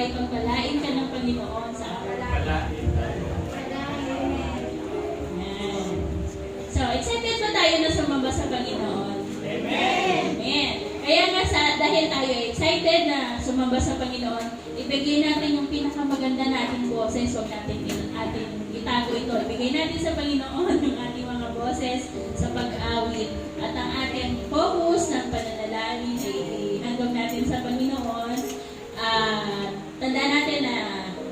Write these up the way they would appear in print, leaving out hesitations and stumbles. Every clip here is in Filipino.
ay pagpalain ka ng Panginoon sa araw. Palain tayo. Ayan. So, excited ba tayo na sumamba sa Panginoon? Amen. Amen. Kaya nga dahil tayo excited na sumamba sa Panginoon, ibigay natin yung pinakamaganda nating boses. Huwag natin itago ito. Ibigay natin sa Panginoon yung ating mga boses sa pag-awit. At ang ating focus ng pananalangin ay ihandog natin sa Panginoon. Tandaan natin na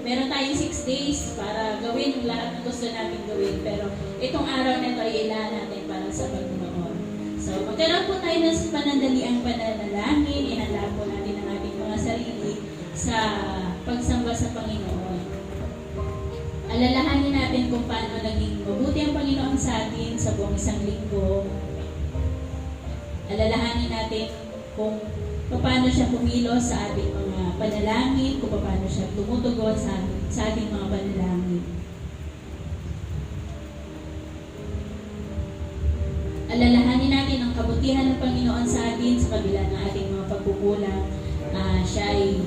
meron tayong 6 days para gawin yung lahat ng gusto natin gawin. Pero itong araw na ito ay ilaan natin para sa Panginoon. So, magkaroon po tayo ng panandaliang pananalangin. Ihanda po natin ang ating mga sarili sa pagsamba sa Panginoon. Alalahanin natin kung paano naging mabuti ang Panginoon sa atin sa buong isang linggo. Alalahanin natin kung paano siya kumilos sa ating mga panalangin, kung paano siya tumutugon sa ating mga panalangin. Alalahanin natin ang kabutihan ng Panginoon sa atin sa kabila ng ating mga pagkukulang. Siya ay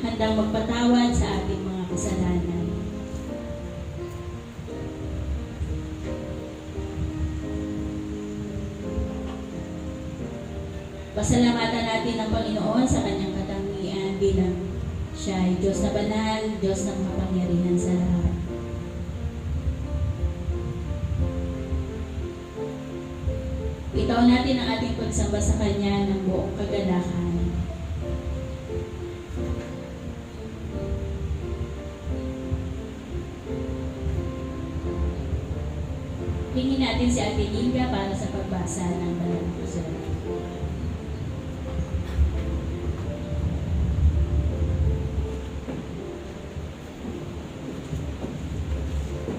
handang magpatawad sa ating mga kasalanan. Pasalamatan natin ang Panginoon sa kanyang katangian bilang siya ay Diyos na banal, Diyos na makapangyarihan sa lahat. Itaw natin ang ating pagsamba sa Kanya ng buong kagalakan. Hingin natin si Ate Liga para sa pagbasa ng banal na kasulatan.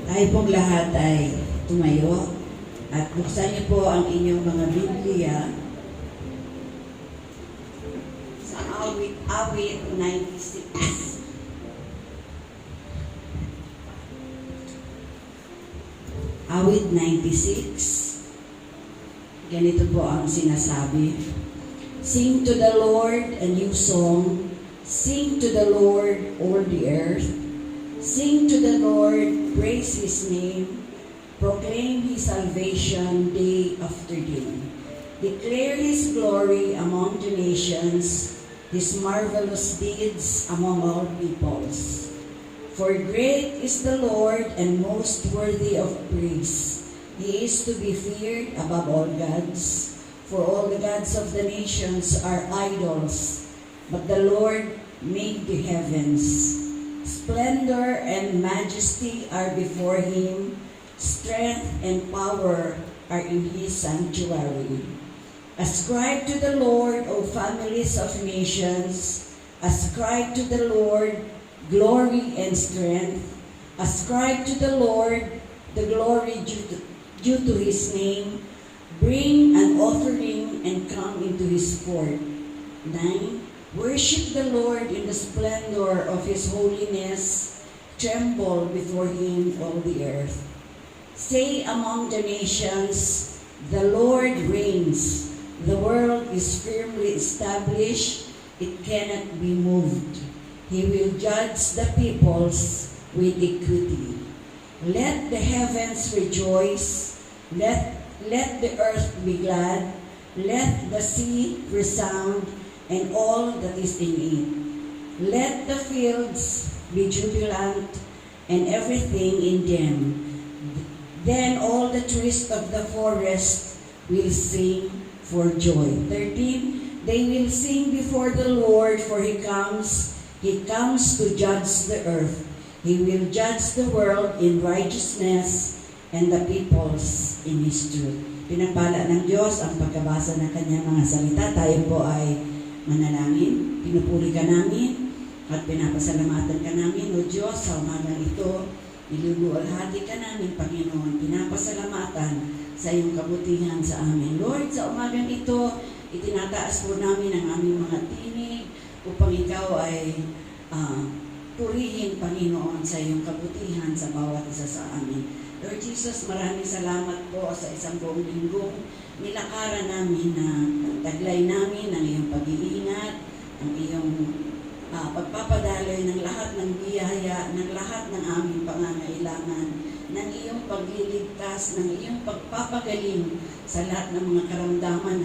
Tayo pong lahat ay tumayo at buksan niyo po ang inyong mga Biblia sa awit 96. Awit 96. Ganito po ang sinasabi. Sing to the Lord a new song. Sing to the Lord all the earth. Sing to the Lord, praise His name. Proclaim His salvation day after day. Declare His glory among the nations, His marvelous deeds among all peoples. For great is the Lord and most worthy of praise. He is to be feared above all gods. For all the gods of the nations are idols, but the Lord made the heavens. Splendor and majesty are before Him. Strength and power are in His sanctuary. Ascribe to the Lord, O families of nations. Ascribe to the Lord glory and strength. Ascribe to the Lord the glory due to His name. Bring an offering and come into His court. 9. Worship the Lord in the splendor of His holiness. Tremble before Him, all the earth. Say among the nations, the Lord reigns. The world is firmly established. It cannot be moved. He will judge the peoples with equity. Let the heavens rejoice. Let the earth be glad. Let the sea resound and all that is in it. Let the fields be jubilant and everything in them. Then all the trees of the forest will sing for joy. 13. They will sing before the Lord, for He comes to judge the earth. He will judge the world in righteousness and the peoples in His truth. Pinagpala ng Diyos ang pagkabasa ng Kanyang mga salita. Tayo po ay manalangin, pinupuri ka namin at pinapasalamatan ka namin, O Diyos, sa umagang ito, iluluwalhati ka namin, Panginoon, pinapasalamatan sa iyong kabutihan sa amin. Lord, sa umagang ito, itinataas po namin ang aming mga tinig upang ikaw ay purihin, Panginoon, sa iyong kabutihan sa bawat isa sa amin. Lord Jesus, maraming salamat po sa isang buong linggong nilakaran namin na taglay namin ang iyong pag-iingat, ang iyong pagpapadaloy ng lahat ng biyaya, ng lahat ng aming pangangailangan, ng iyong pagliligtas, ng iyong pagpapagaling sa lahat ng mga karamdaman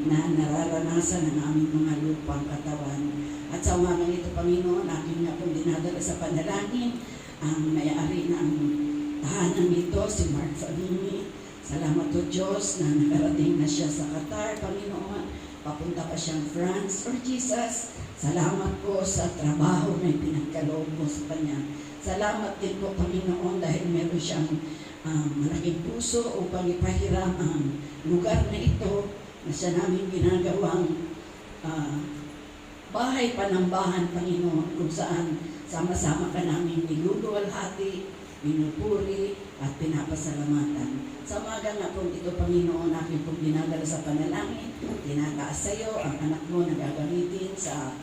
na nararanasan ng aming mga lupang katawan. At sa umagang ito, Panginoon, aking nga pong dinadala sa panalangin ang may-ari ng tahanan nito, si Mark Fabini. Salamat o Diyos na nakarating na siya sa Qatar, Panginoon. Papunta pa siyang France. Lord Jesus, salamat po sa trabaho na pinagkaloob mo sa kanya. Salamat din po, Panginoon, dahil meron siyang malaking puso upang ipahiram ang lugar na ito na siya namin ginagawang bahay panambahan, Panginoon, kung saan sama-sama ka namin niluluwalhati, pinupuri, at pinapasalamatan. Sa umaga nga po ito, Panginoon, aking pong dinadala sa panalangin, tinataas sa iyo ang anak mo na gagamitin sa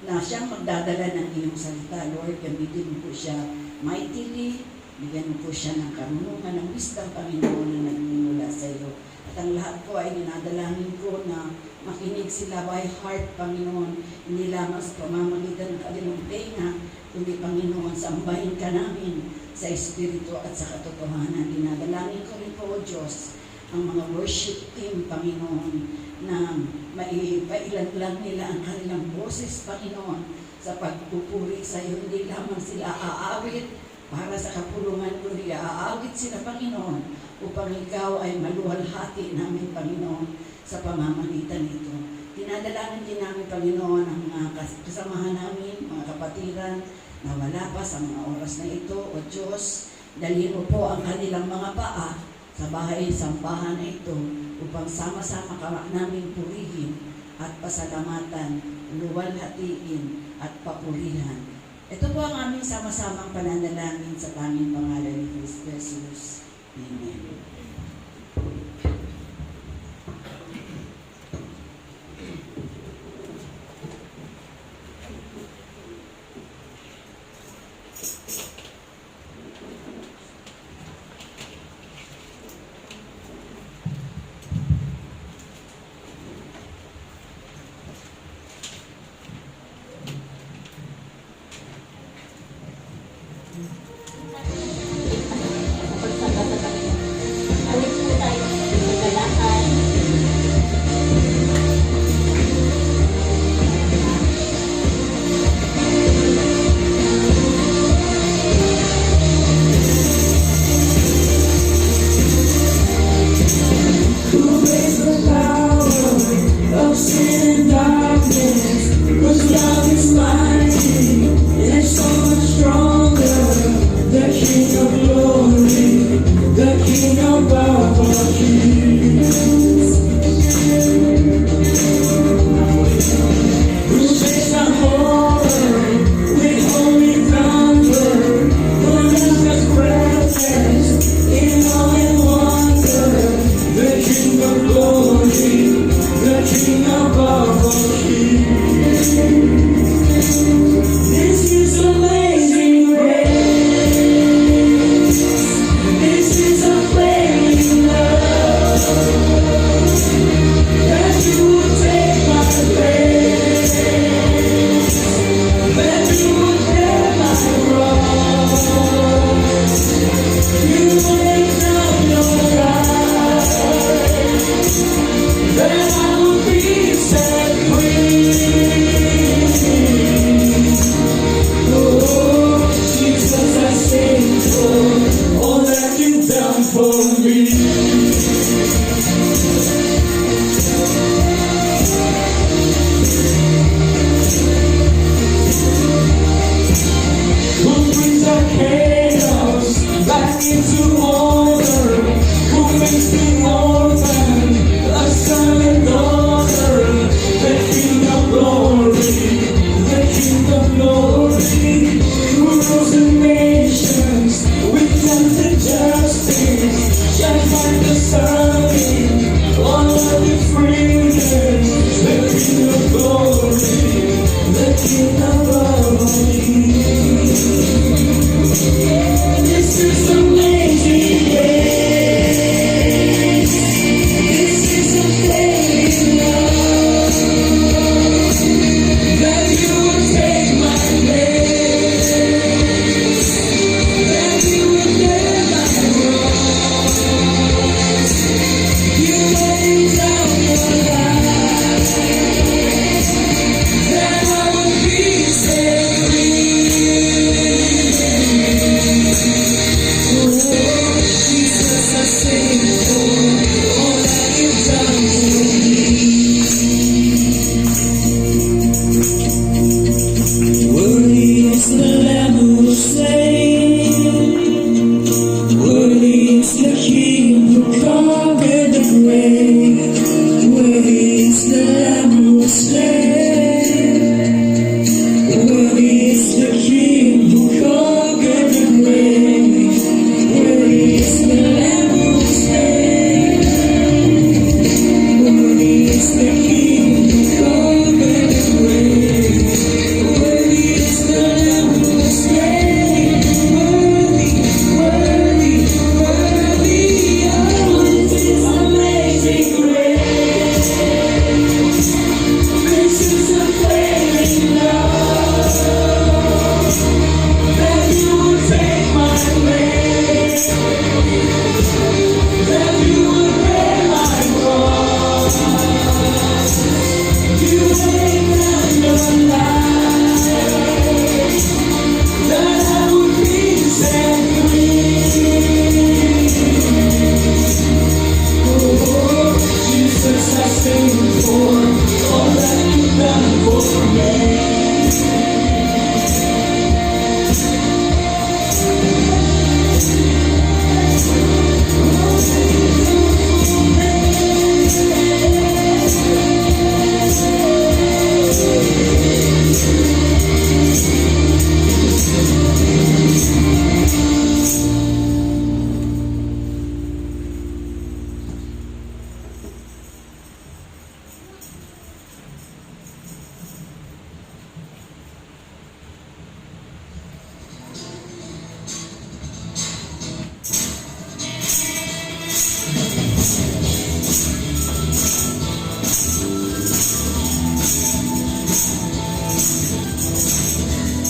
na siyang magdadala ng iyong salita. Lord, gamitin mo po siya mightily, bigyan mo po siya ng karunungan, ng wisdom, Panginoon, na nagmumula sa iyo. At ang lahat po ay dinadalangin ko na makinig sila by heart, Panginoon, hindi lamang sa pamamagitan ng kanilang tenga, kundi, Panginoon, sambahin ka namin sa Espiritu at sa katotohanan. Dinadalangin ko rin po, O Diyos, ang mga worship team, Panginoon, na maipailan nila ang kanilang boses, Panginoon, sa pagpupuri sa iyo. Hindi lamang sila aawit para sa kapulungan, kundi aawit sila, Panginoon, upang ikaw ay maluwalhati namin, Panginoon, sa pamamagitan nito. Dinadalangin din namin, Panginoon, ang mga kasamahan namin, mga kapatiran, na wala pa sa mga oras na ito. O Diyos, dalhin mo po ang kanilang mga paa sa bahay-sambahan na ito upang sama-sama ka namin purihin at pasalamatan, luwalhatiin at papurihan. Ito po ang aming sama-samang pananalangin sa tanging pangalan ni Kristo Jesus. Amen. Awit po tayo sa kagalakan. Who breaks the power of sin and darkness? Whose love is mighty and so much stronger. The King of glory, the King of our kings. Who shakes the whole earth with holy thunder? Who knows His presence in awe and wonder? The King of glory, the King of our kings. This is amazing grace. This is unfailing love. That you would take my place. That you would bear my cross. You laid down your life. That I would be set free. Oh, Jesus, I sing for all that you've done for me. Who brings our chaos back into order? Who makes the orphan a son and daughter? The King of glory, the King of glory, who rules the nations with justice and justice, shines like the sun in all of its brilliance. The King of glory, the King of glory. This is amazing grace. This is amazing love. That you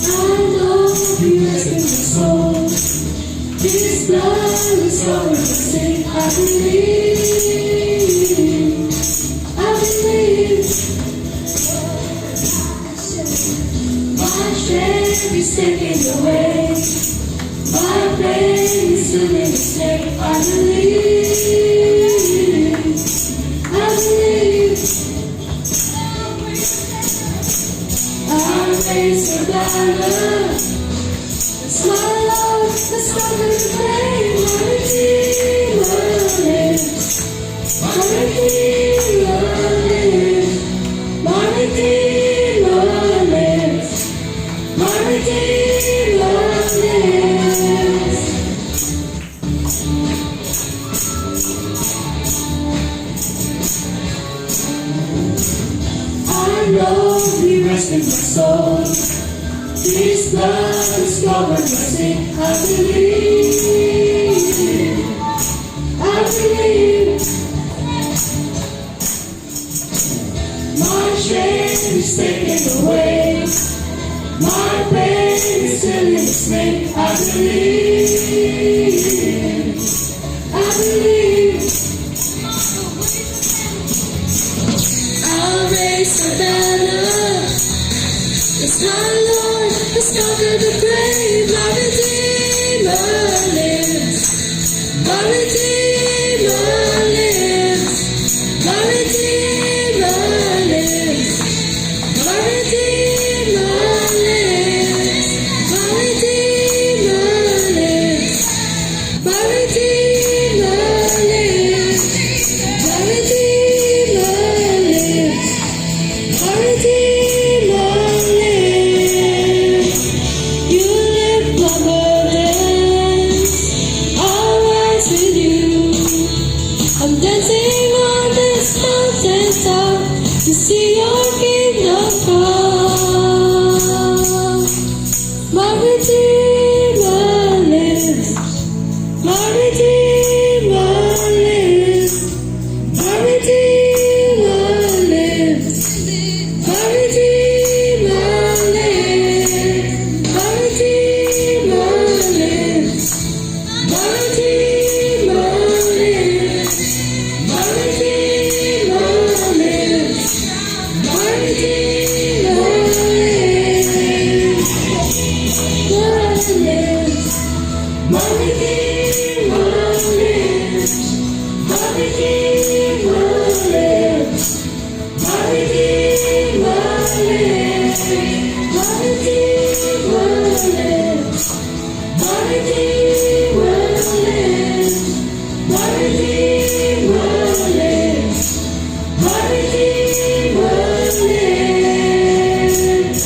know He rescued my soul. His blood is covering my sin. I believe. I believe. My shame is taken away. My pain is still in His name. I believe. I believe. I raise the banner. It's my love that's conquered the pain. My Redeemer lives. My Redeemer lives. My Redeemer lives. My Redeemer lives. I know He rescued my soul. His blood is covered my sin. I believe. I believe. My shame is taken away. My pain is still in His name. I believe. I believe. I'll raise the banner. It's my Lord has conquered the grave. My Redeemer lives. My Redeemer lives. My Redeemer lives. My Redeemer lives. My Redeemer lives. My Redeemer lives. My Redeemer lives. My Redeemer lives. You lift my burdens. I'll rise with you. I'm dancing on this mountain top to see your kingdom come. My Redeemer lives. My Redeemer lives. My Redeemer lives. My Redeemer lives. My Redeemer lives. My Redeemer lives. My Redeemer lives. My Redeemer lives. My Redeemer lives. My Redeemer lives. My Redeemer lives. My Redeemer lives. My Redeemer lives. My Redeemer lives. My Redeemer lives.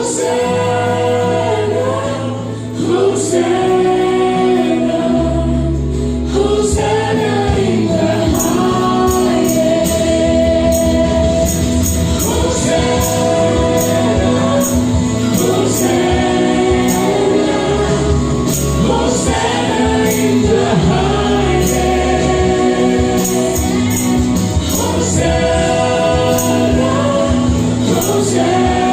Hosanna, Hosanna, Hosanna in the highest. Hosanna, Hosanna, Hosanna in the highest. Hosanna, Hosanna,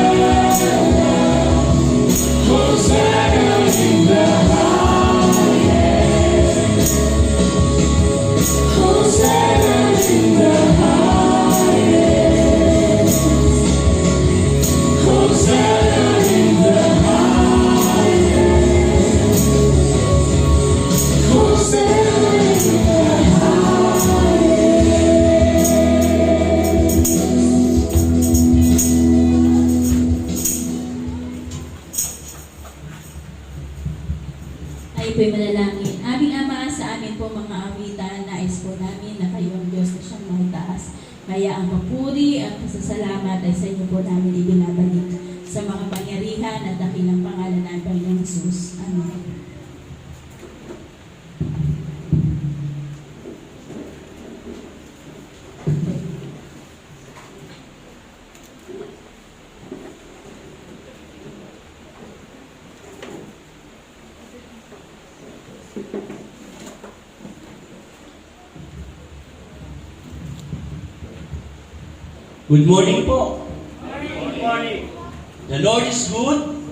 Hosanna in the highest. Hosanna in the highest. Hosanna in the highest. Hosanna in the Tayo po'y manalangin. Aming Ama, sa amin po mga awitan, nais po namin na kayo ang Diyos na siyang maitaas. Kaya ang papuri at pasasalamat ay sa inyo po namin ibinabalik sa mga pangyarihan at dakilang pangalan ng Panginoong Jesus. Amen. Good morning po. Good morning. The Lord is good.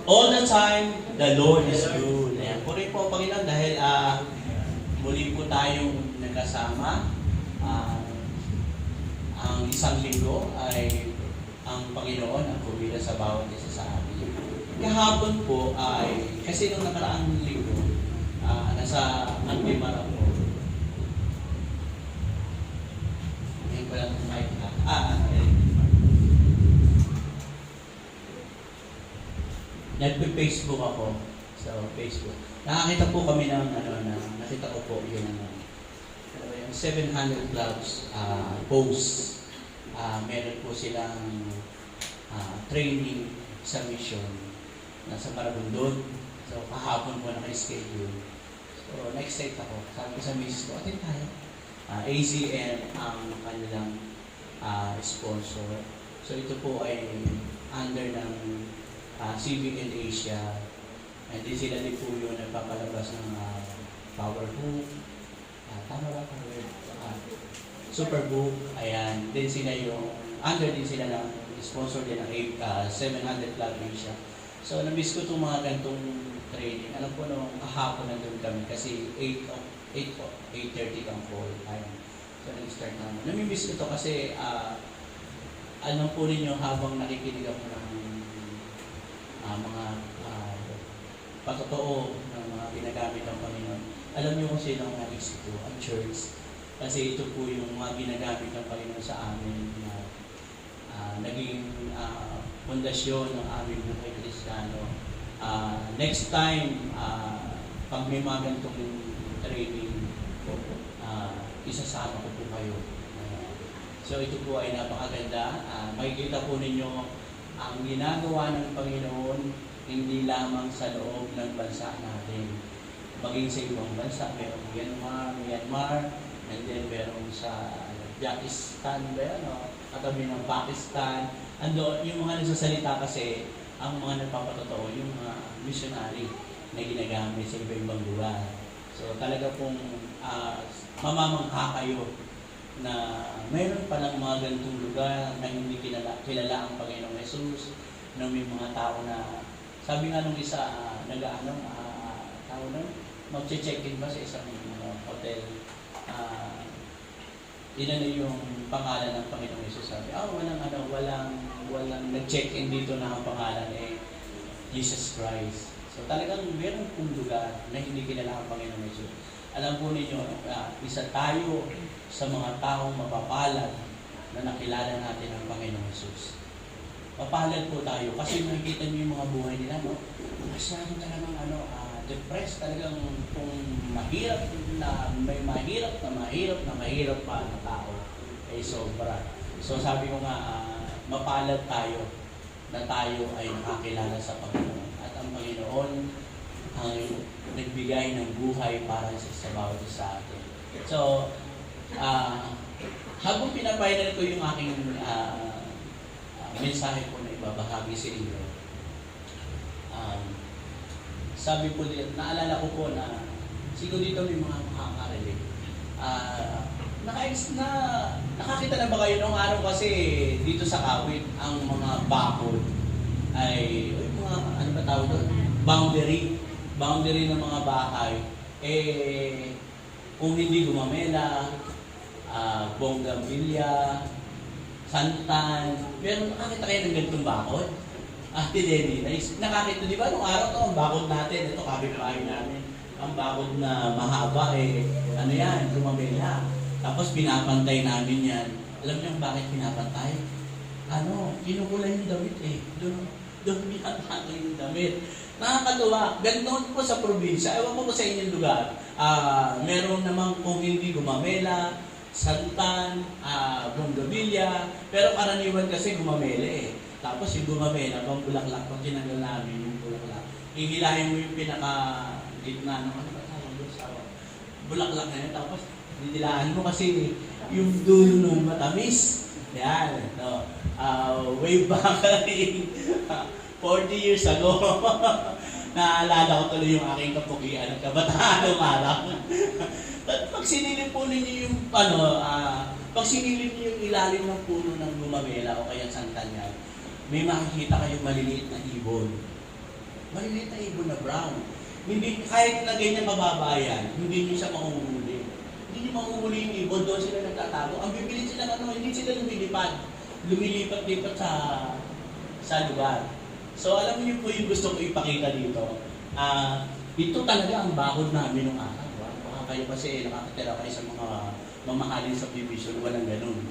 All the time, the Lord is good. Ayan, puri po Panginoon dahil muli po tayong nagkasama. Ang isang linggo ay ang Panginoon ang kumila sa bawat isa sa atin. Kahapon po ay, kasi nung nakaraang linggo, nasa Antimara po. Ngayon pa lang mic na. Nagpe-Facebook ako. So, Facebook. Nakakita po kami ng nakita ko po yung yung 700 clubs posts. Meron po silang training sa mission nasa Marabundon. So, kahapon po naka-schedule. So, na-excite ako. Sabi ko sa misis ko, atin tayo. ACN ang kanilang sponsor. So, ito po ay under ng CBN Asia. And din sila din po yung nagpapalabas ng Powerbook. Tama ba? Superbook. Ayan. Din sila yung, under din sila ng sponsor din ng 700 Club Asia. So, na-miss ko itong mga gantong training. Alam ko nung kahapon nandun kami kasi 8:30 kang call. Ayan. So, nag-start naman. Nami-miss ko ito kasi alam po ninyo habang nakikinig ako ng mga patotoo ng mga ginagamit ng Panginoon. Alam niyo kung sino ang nais ito, ang church. Kasi ito po yung mga ginagamit ng Panginoon sa amin na naging pundasyon ng aming buhay Kristiyano. Next time, pag may mga ganitong training, isasama ko po kayo. So ito po ay napakaganda. Makikita po ninyo ang ginagawa ng Panginoon hindi lamang sa loob ng bansa natin. Maging sa ibang bansa, merong Myanmar, and then merong sa Pakistan, katabi ng Pakistan. Ando, yung mga nagsasalita kasi, ang mga nagpapatotoo, yung mga missionary na ginagamit sa iba-ibang lugar. So talaga pong mamamangha kayo na mayroon palang mga ganitong lugar na hindi kilala ang Panginoong Jesus, na may mga tao na, sabi nga nung isa, mag-check-in ba sa isang hotel, inano yung pangalan ng Panginoong Jesus, sabi, walang nag-check-in dito na ang pangalan Jesus Christ. So talagang meron pong lugar na hindi kilala ang Panginoong Jesus. Alam po ninyo, isa tayo sa mga taong mapapalad na nakilala natin ang Panginoong Jesus. Mapalad po tayo kasi nakikita niyo yung mga buhay nila, no? Masyadong talagang depressed, talagang kung mahirap na may mahirap pa na tao ay sobra. So sabi ko nga, mapalad tayo na tayo ay nakakilala sa Panginoon. At ang Panginoon ang nagbigay ng buhay para sa bawat isa sa atin. So, habang pinapainal ko yung aking mensahe ko na ibabahagi sa inyo, sabi ko din, naalala ko po na siguro dito may mga makaka-relate. Nakakita na ba kayo nung araw kasi dito sa Kawit, ang mga bakod ay mga, ano ba tawag doon? Boundary ng mga bahay. Kung hindi gumamela, bonggambilya, santan, pero nakakita kayo ng ganitong bakod? Ate Lenny, nakakita, di ba nung araw to, ang bakod natin, ito kapit-bahay namin, ang bakod na mahaba ano yan, gumamela. Tapos pinapantay namin yan. Alam niyo bakit pinapantay? Kinukulay yung damit Doon pinapantay yung damit. Nakakatuwa. Ganun po sa probinsya. Ewan ko po sa inyong lugar. Meron namang kung hindi gumamela, santan, bonggabilya, pero karaniwan kasi gumamela Tapos yung gumamela, pang bulaklak, pag tinanggal namin yung bulaklak, hihilahin mo yung pinaka-gitna ng bulaklak na yun. Tapos didilaan mo kasi yung dulo nung matamis. Yan. No. Way back 40 years ago, naalala ko tuloy yung aking kapugian at kabataan ng araw. At pag sinilip po ninyo yung, pag sinilip niyo yung ilalim ng puno ng gumamela o kaya santan yan, may makikita kayong maliliit na ibon. Maliliit na ibon na brown. Hindi, kahit na ganyan mababa yan, hindi niyo siya mahuhuli. Hindi niyo mahuhuli yung ibon, doon sila nagtatago. Ang bibilit sila, hindi sila lumilipad. Lumilipat-lipat sa lugar. So, alam niyo po yung gusto ko ipakita dito. Ito talaga ang bakod namin nung araw. Baka kayo kasi nakakatira kayo sa mga mamahalin subdivision, walang ganun.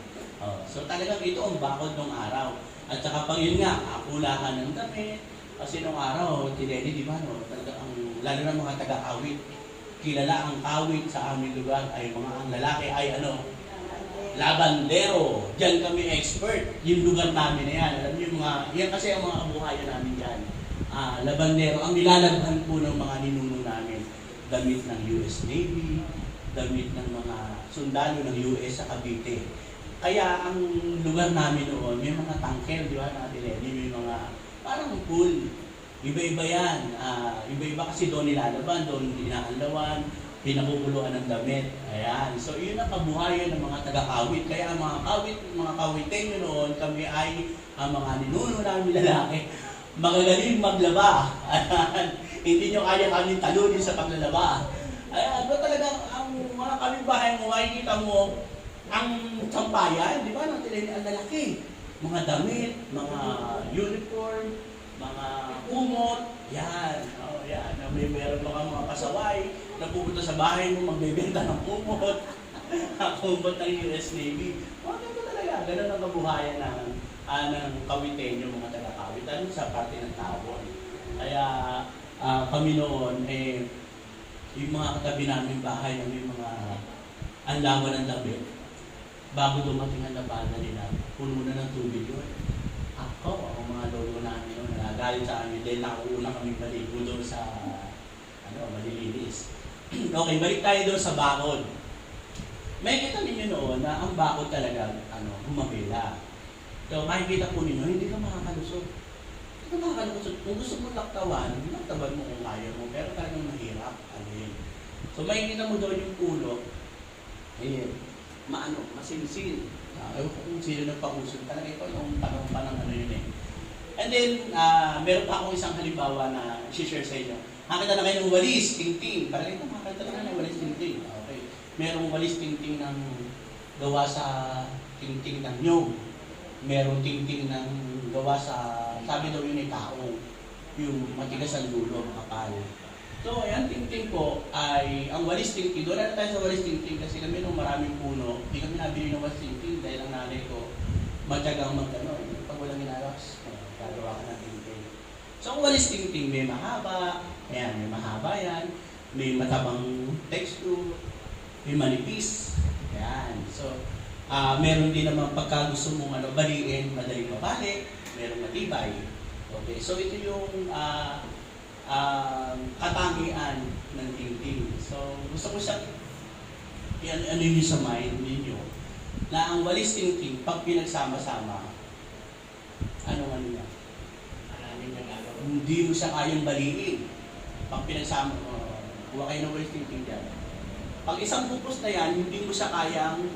So, talagang ito ang bakod nung araw. At saka pang yun nga, akulahan ng damit. Kasi nung araw, tinedi, di ba, talaga lalo na mga taga-Kawit. Kilala ang Kawit sa aming lugar ay ang lalaki ay labandero. Diyan kami expert. Yung lugar namin na yan. Alam niyo yan kasi ang mga kabuhayan namin dyan. Labandero. Ang nilalaghan po ng mga ninuno namin, damit ng US Navy, damit ng mga sundalo ng US sa Cavite. Kaya ang lugar namin noon, may mga tangkel, di ba, natin may mga parang pool. Iba-iba yan. Iba-iba kasi doon nilalaban, doon inaanlawan, pinakukuluan ng damit. Ayan. So, yun ang kabuhayan ng mga taga-Kawit. Kaya ang mga Kawitenyo noon, kami ay ang mga ninuno namin lalaki, magagaling maglaba. Ayan. Hindi nyo kaya kami talunin sa paglalaba. Ayan. Pero talagang ang mga kapitbahay mo, makikita mo, ang sampayan, di ba, ang lalaki. Mga damit, mga uniform, mga umot, yan. Yan. Meron pa mga pasaway na pupunta sa bahay mo, magbebenta ng umot. Umot ng US Navy. Ganito talaga. Ganun ang kabuhayan ng Kawitenyo, mga taga-Kawit. Sa parte ng Tabon. Kaya kami noon, yung mga katabi namin bahay na may mga anlawan ng damit, bago dumating ang labada nila, puno na ng tubig yun. Ang mga lolo namin yun, nagalit sa amin dahil nakauna kami maligo doon sa malilinis. Okay, balik tayo doon sa bakod. May kita ninyo noon na ang bakod talaga humabila. So, makikita po ninyo, hindi ka makakalusot. Hindi ka makakalusot. Kung gusto mo laktawan mo kung kaya mo, pero talagang mahirap. So, makikita mo doon yung ulo, masinsin. Ewan ko kung sino nagpausod. Talaga ito yung tanong pa ng yun And then, meron pa akong isang halimbawa na share sa inyo. Nakita na kayo ng walis, tingting. Talaga ito, makakita na ng walis, tingting. Okay. Merong walis, tingting ng gawa sa tingting ng nyog. Merong tingting ng gawa sa, sabi daw yun ay tao. Yung matigas ang dulo, makapal. So, ayan, tingting po ay, ang walis tingting, doon na tayo sa walis tingting kasi kami nung maraming puno, hindi kami nabili ng walis tingting dahil ang nanay ko matyagang pag walang ginagawas, gagawa ka ng tingting. So, ang walis tingting may mahaba, ayan, may mahaba yan, may matabang texture, may manipis, ayan. So, meron din naman pagka gusto mong baliin, madaling mabalik, merong matibay. Okay, so ito yung katangian ng tingting. So, gusto ko siyang ano yun sa mind ninyo, na ang walis tingting, pag pinagsama-sama, ano niya? Hindi mo siya kayang baliin. Pag pinagsama, kuha kayo ng walis tingting dyan. Pag isang pupos na yan, hindi mo siya kayang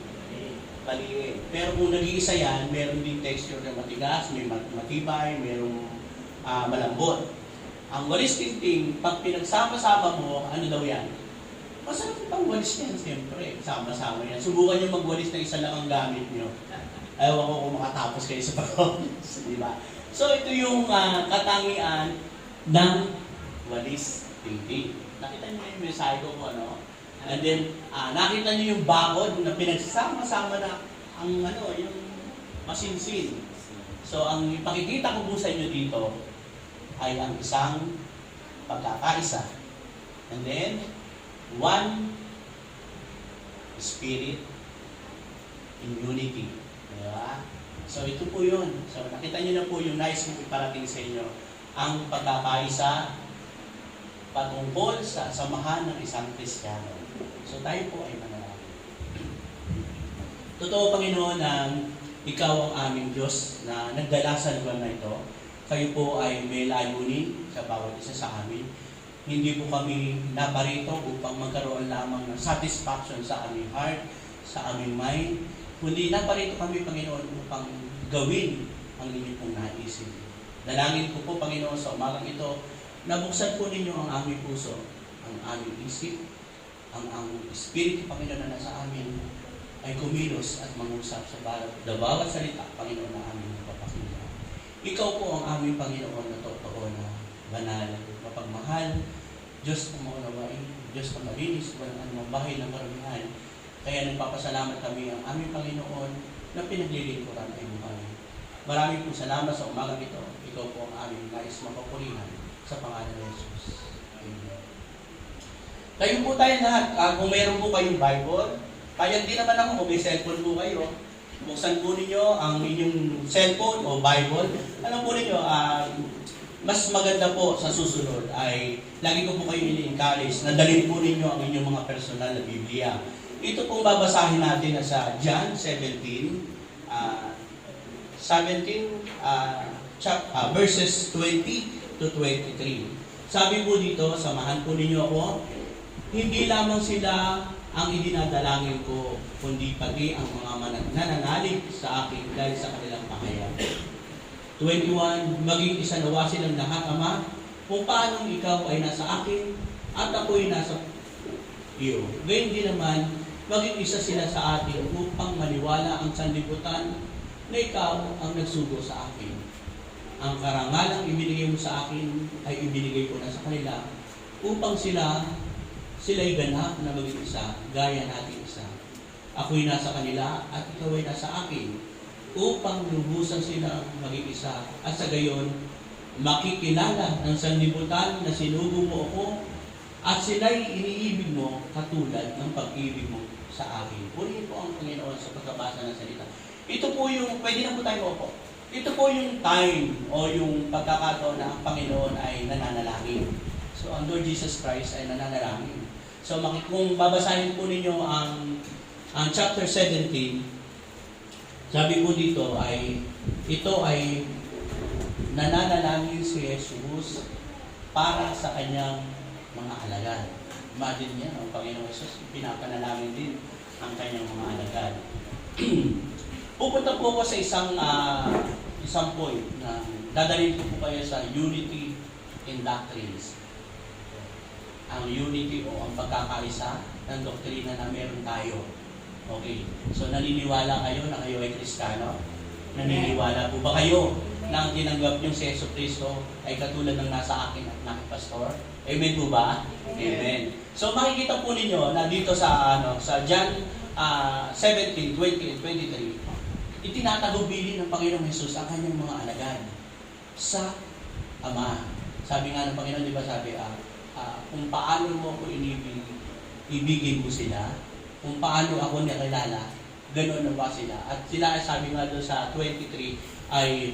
baliin. Pero kung nag-iisa yan, meron din texture na matigas, may matibay, merong malambot. Ang walis tingting, pag pinagsama-sama mo, ano daw yan? Masarap pang walis yan, siyempre. Sama-sama yan. Subukan nyo magwalis na isa lang ang gamit nyo. Ewan ko kung makatapos kayo sa pag-walis. Diba? So, ito yung katangian ng walis tingting. Nakita nyo yung mensahe ko kung ano? And then, nakita nyo yung bakod na pinagsama-sama na ang yung masinsin. So, ang ipakikita ko po sa inyo dito ay ang isang pagkakaisa. And then, one spirit in unity. Diba? So, ito po yun. So, nakita nyo na po yung nice kong iparating sa inyo. Ang pagkakaisa patungkol sa samahan ng isang Kristiyano. So, tayo po ay manalangin. Totoo, Panginoon, na Ikaw ang aming Diyos na nagdala sa lugar na ito. Kayo po ay may layunin sa bawat isa sa amin. Hindi po kami naparito upang magkaroon lamang ng satisfaction sa aming heart, sa aming mind. Kundi naparito kami, Panginoon, upang gawin ang inyong pong naisip. Dalangin ko po, Panginoon, sa umagang ito, nabuksan po ninyo ang aming puso, ang aming isip, ang Espiritu, Panginoon, na nasa amin ay kumilos at mangusap sa bawat salita, Panginoon, na aming napapakinggan. Ikaw po ang aming Panginoon na totoo na banal, mapagmahal, Diyos na maunawain, Diyos na malinis, walang anumang bahay ng karamihan. Kaya nagpapasalamat kami ang aming Panginoon na pinaglilingkuran ay buhay. Maraming po salamat sa umagang ito. Ikaw po ang aming nais mapapurihan sa pangalan ng Jesus. Amen. Kayo po tayo lahat, kung mayroon po kayong Bible, kaya din naman ako kung may cellphone po kayo, buksan po ninyo ang inyong cellphone o Bible. Alam po ninyo, mas maganda po sa susunod ay lagi ko po kayo ini-encourage na dalhin po ninyo ang inyong mga personal na Biblia. Ito pong babasahin natin na sa John 17, verses 20 to 23. Sabi po dito, samahan po ninyo ako, hindi lamang sila ang idinadalangin ko, kundi pati ang mga nananalig sa akin dahil sa kanilang pahayag. 21, maging isa nawa silang lahat, Ama, kung paanong ikaw ay nasa akin at ako'y nasa iyo. Gayun din naman, maging isa sila sa atin upang maniwala ang sanlibutan na ikaw ang nagsugo sa akin. Ang karangalang ibinigay mo sa akin ay ibinigay ko na sa kanila upang sila'y ganap na maging isa, gaya natin isa. Ako'y nasa kanila at ikaw ay nasa akin upang lubusan sila maging isa at sa gayon makikilala ng sanlibutan na sinugo mo ako at sila'y iniibig mo katulad ng pag-ibig mo sa akin. Purihin po ang Panginoon sa pagkabasa ng salita. Ito po yung, pwede na po tayo opo. Ito po yung time o yung pagkakataon na ang Panginoon ay nananalangin. So, ang Lord Jesus Christ ay nananalangin. So, kung babasahin po ninyo ang chapter 17, sabi po dito ay, ito ay nananalangin si Jesus para sa kanyang mga alagad. Imagine niya, ang Panginoon Jesus, pinapanalangin din ang kanyang mga alagad. Pupunta po ako sa isang point na dadalhin ko po kayo sa unity in doctrines. Ang unity o ang pagkakaisa ng doktrina na meron tayo. Okay. So, naniniwala kayo na kayo ay Kristiyano? Naniniwala po ba kayo na ang tinanggap niyong si Yesu Cristo ay katulad ng nasa akin at ng pastor? Amen po ba? Amen. So, makikita po ninyo na dito sa John 17, 20, 23, itinatagubilin ng Panginoong Jesus ang kanyang mga alagad sa Ama. Sabi nga ng Panginoon, di ba sabi, kung paano mo ako ibigin mo sila, kung paano ako nakilala, gano'n na ba sila? At sila, sabi nga doon sa 23, ay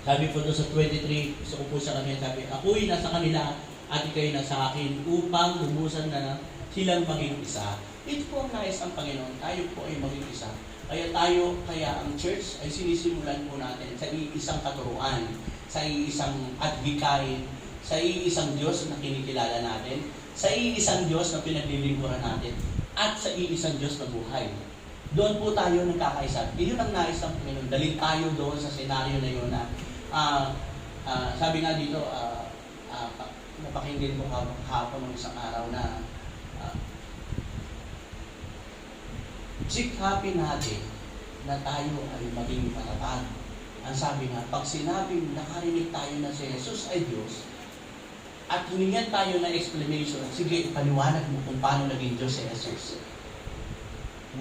Sabi po doon sa 23, gusto ko po sa kanila, sabi, ako'y nasa kanila at ikaw'y nasa akin upang lubusan na silang maging isa. Ito po ang nais ang Panginoon, tayo po ay maging isa. Kaya ang church ay sinisimulan po natin sa iisang katuruan, sa iisang adhikain, sa iisang Diyos na kinikilala natin, sa iisang Diyos na pinaglilingkuran natin, at sa iisang Diyos na buhay. Doon po tayo nagkakaisa. Iyon ang nais ng Panginoon. Dalhin tayo doon sa senaryo na yun na sabi nga dito, napakinggan ko hapon ng isang araw na sikapin natin na tayo ay maging matatag. Ang sabi nga, pag sinabing nakarinig tayo na si Jesus ay Diyos, at hiningan tayo na explanation, sige, ipaliwanag mo kung paano naging Diyos si Jesus.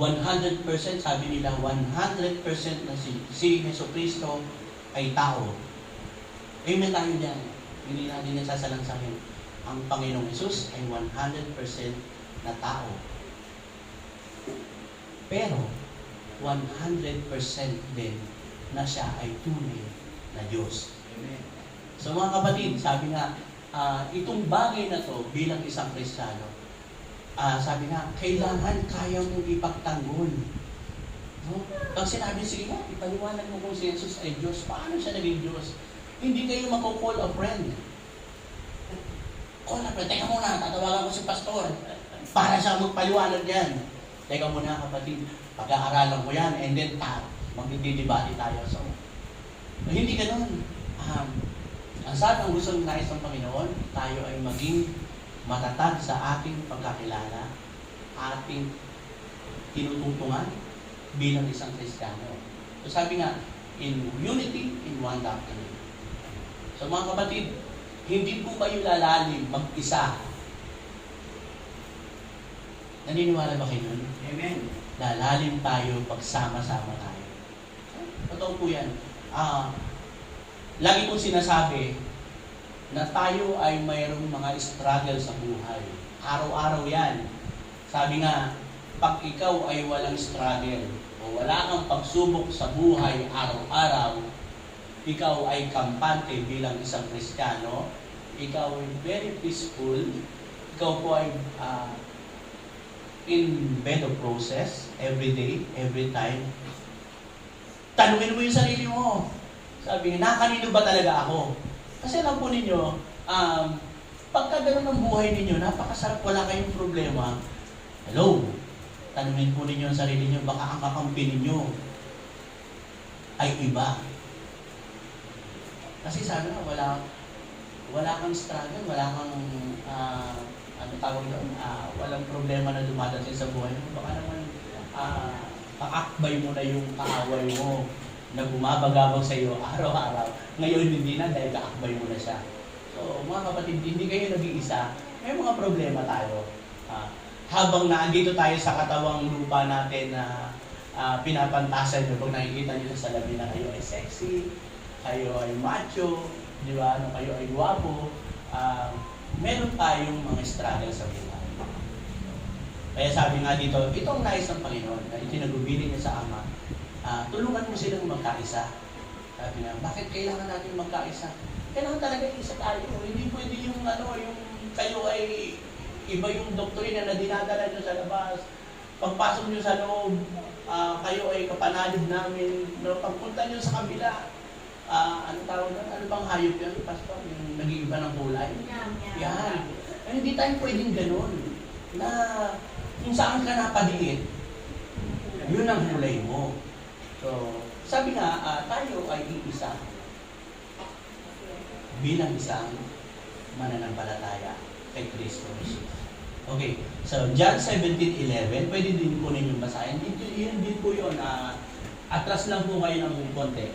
100% sabi nila, 100% na si Jesucristo ay tao. Amen tayo dyan. Hindi natin nagsasalansahin. Ang Panginoong Jesus ay 100% na tao. Pero, 100% din na siya ay tunay na Diyos. Amen. So mga kapatid, sabi nga, itong bagay na to bilang isang Kristiyano, sabi nga, kailangan kaya mong ipagtanggol. No? Pag sinabi, sige nga, ipaliwanag mo kung si Jesus ay Diyos, paano siya naging Diyos? Hindi kayo mako-call a friend. Call a friend, teka muna, tatawagan ko si pastor para siya magpaliwanag yan. Teka muna kapatid, pag-aaralan ko yan, and then magdidibati tayo. So, hindi ganun. Ang saan ang gusto ng nais ng Panginoon, tayo ay maging matatag sa ating pagkakilala, ating tinututungan bilang isang Kristiyano. So sabi nga, in unity, in one doctrine. So mga kapatid, hindi po kayo lalalim mag-isa. Naniniwala ba kayo nun? Amen. Lalalim tayo pagsama-sama tayo. Totoo po yan. Lagi kong sinasabi na tayo ay mayroong mga struggle sa buhay. Araw-araw yan. Sabi nga, pag ikaw ay walang struggle o wala kang pagsubok sa buhay araw-araw, ikaw ay kampante bilang isang Kristiyano, ikaw ay very peaceful, ikaw po ay in bed of process, every day, every time. Tanungin mo yung sarili mo. Sabi nga, nakanino ba talaga ako? Kasi alam po ninyo, pagka gano'n ang buhay ninyo, napakasarap, wala kayong problema. Hello? Tanungin po ninyo ang sarili nyo, baka ang kakampi ninyo ay iba. Kasi sabi nga, wala kang struggle, wala kang, walang problema na dumadating sa buhay mo. Baka naman, pakakbay mo na yung kaaway mo na bumabagabag sa iyo araw-araw. Ngayon hindi na dahil kaakbay mo na siya. So mga kapatid, hindi kayo nag-iisa. May mga problema tayo. Habang naandito tayo sa katawang lupa natin na pinapantasan nyo, pag nakikita nyo sa salamin na kayo ay sexy, kayo ay macho, di ba? Kayo ay guwapo, meron tayong mga struggle sa buhay. Kaya sabi nga dito, itong nais ng Panginoon na itinagubili niya sa Ama, tulungan mo silang magkaisa. Sabi nga, bakit kailangan natin magkaisa? Kailangan talaga isa tayo. Hindi pwede yung kayo ay iba yung doktrina na dinadala nyo sa labas. Pagpasok nyo sa loob, kayo ay kapanalid namin. No, pagpunta nyo sa kabila, ano tawag na? Ano bang hayop yan, Pastor? Yung nag-iiba ng kulay? Yan. Hindi tayo pwedeng ganun. Na kung saan ka napadiin, yun ang kulay mo. So, sabi nga, tayo ay iisa bilang isang mananampalataya kay Kristo Jesus. Okay, so John 17:11, pwede din po ninyong basahin. Yun din po yun. Atras lang po kayo ng konti.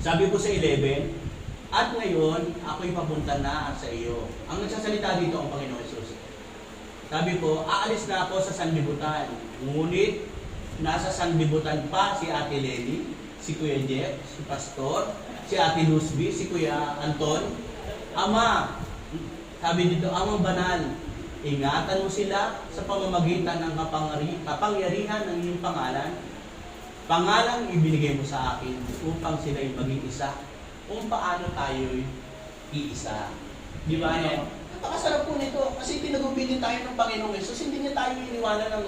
Sabi po sa 11, at ngayon, ako'y papunta na sa iyo. Ang nagsasalita dito ang Panginoon Jesus. Sabi po, aalis na ako sa sanlibutan. Ngunit, nasa sanlibutan pa si Ate Lenny, si Kuya Jeff, si Pastor, si Ate Luzby, si Kuya Anton. Ama, sabi dito, Amang Banal, ingatan mo sila sa pamamagitan ng kapangyarihan ng iyong pangalan Pangalang ibinigay mo sa akin upang sila'y maging isa, kung paano tayo'y iisa. Di ba? No? Napakasarap po nito kasi tinagubili tayo ng Panginoong Yesus. Hindi niya tayo iniwanan ng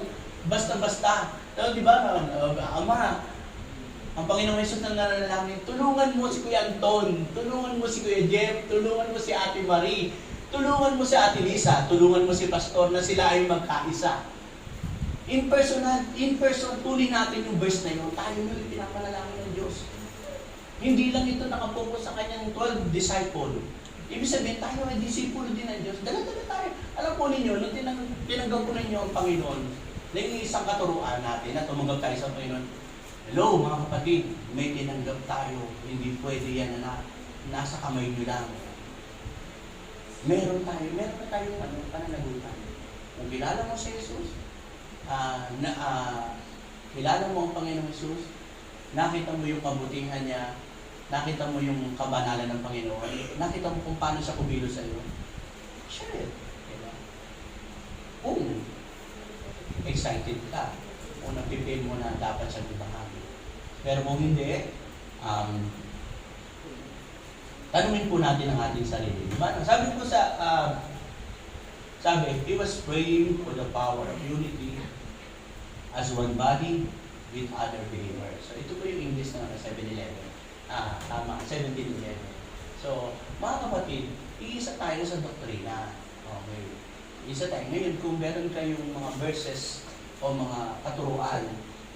basta-basta. Di ba? Ama, ang Panginoong Yesus na nananalangin, tulungan mo si Kuya Anton, tulungan mo si Kuya Jeff, tulungan mo si Ate Marie, tulungan mo si Ate Lisa, tulungan mo si Pastor na sila ay magkaisa. In person, tuloy natin yung verse na yun. Tayo yung pinapanalangin ng Diyos. Hindi lang ito nakapokus sa kanyang 12 disciple. Ibig sabihin, tayo ay disipulo din ng Diyos. Dala-dala tayo. Alam po ninyo, nung tinanggap po ninyo ang Panginoon, na yung isang katuruan natin na tumanggap tayo sa Panginoon, hello mga kapatid, may tinanggap tayo. Hindi pwede yan na nasa kamay nyo lang. Meron na tayong pananagutan. Kung kilala mo si Jesus, kilala mo ang Panginoong Jesus, nakita mo yung kabutihan niya, nakita mo yung kabanalan ng Panginoon, nakita mo kung paano siya kumilos sa iyo, share it. Diba? Kung excited ka, kung nag-prepare mo na dapat siya ibahan. Pero kung hindi, tanungin po natin ang ating sarili. Diba? Sabi ko he was praying for the power of unity as one body with other believers. So ito po yung English ng 7-11. Tama, 17-11. So, mga kapatid, iisa tayo sa doktrina. Okay. Isa tayo. Ngayon, kung meron kayong mga verses o mga katuruan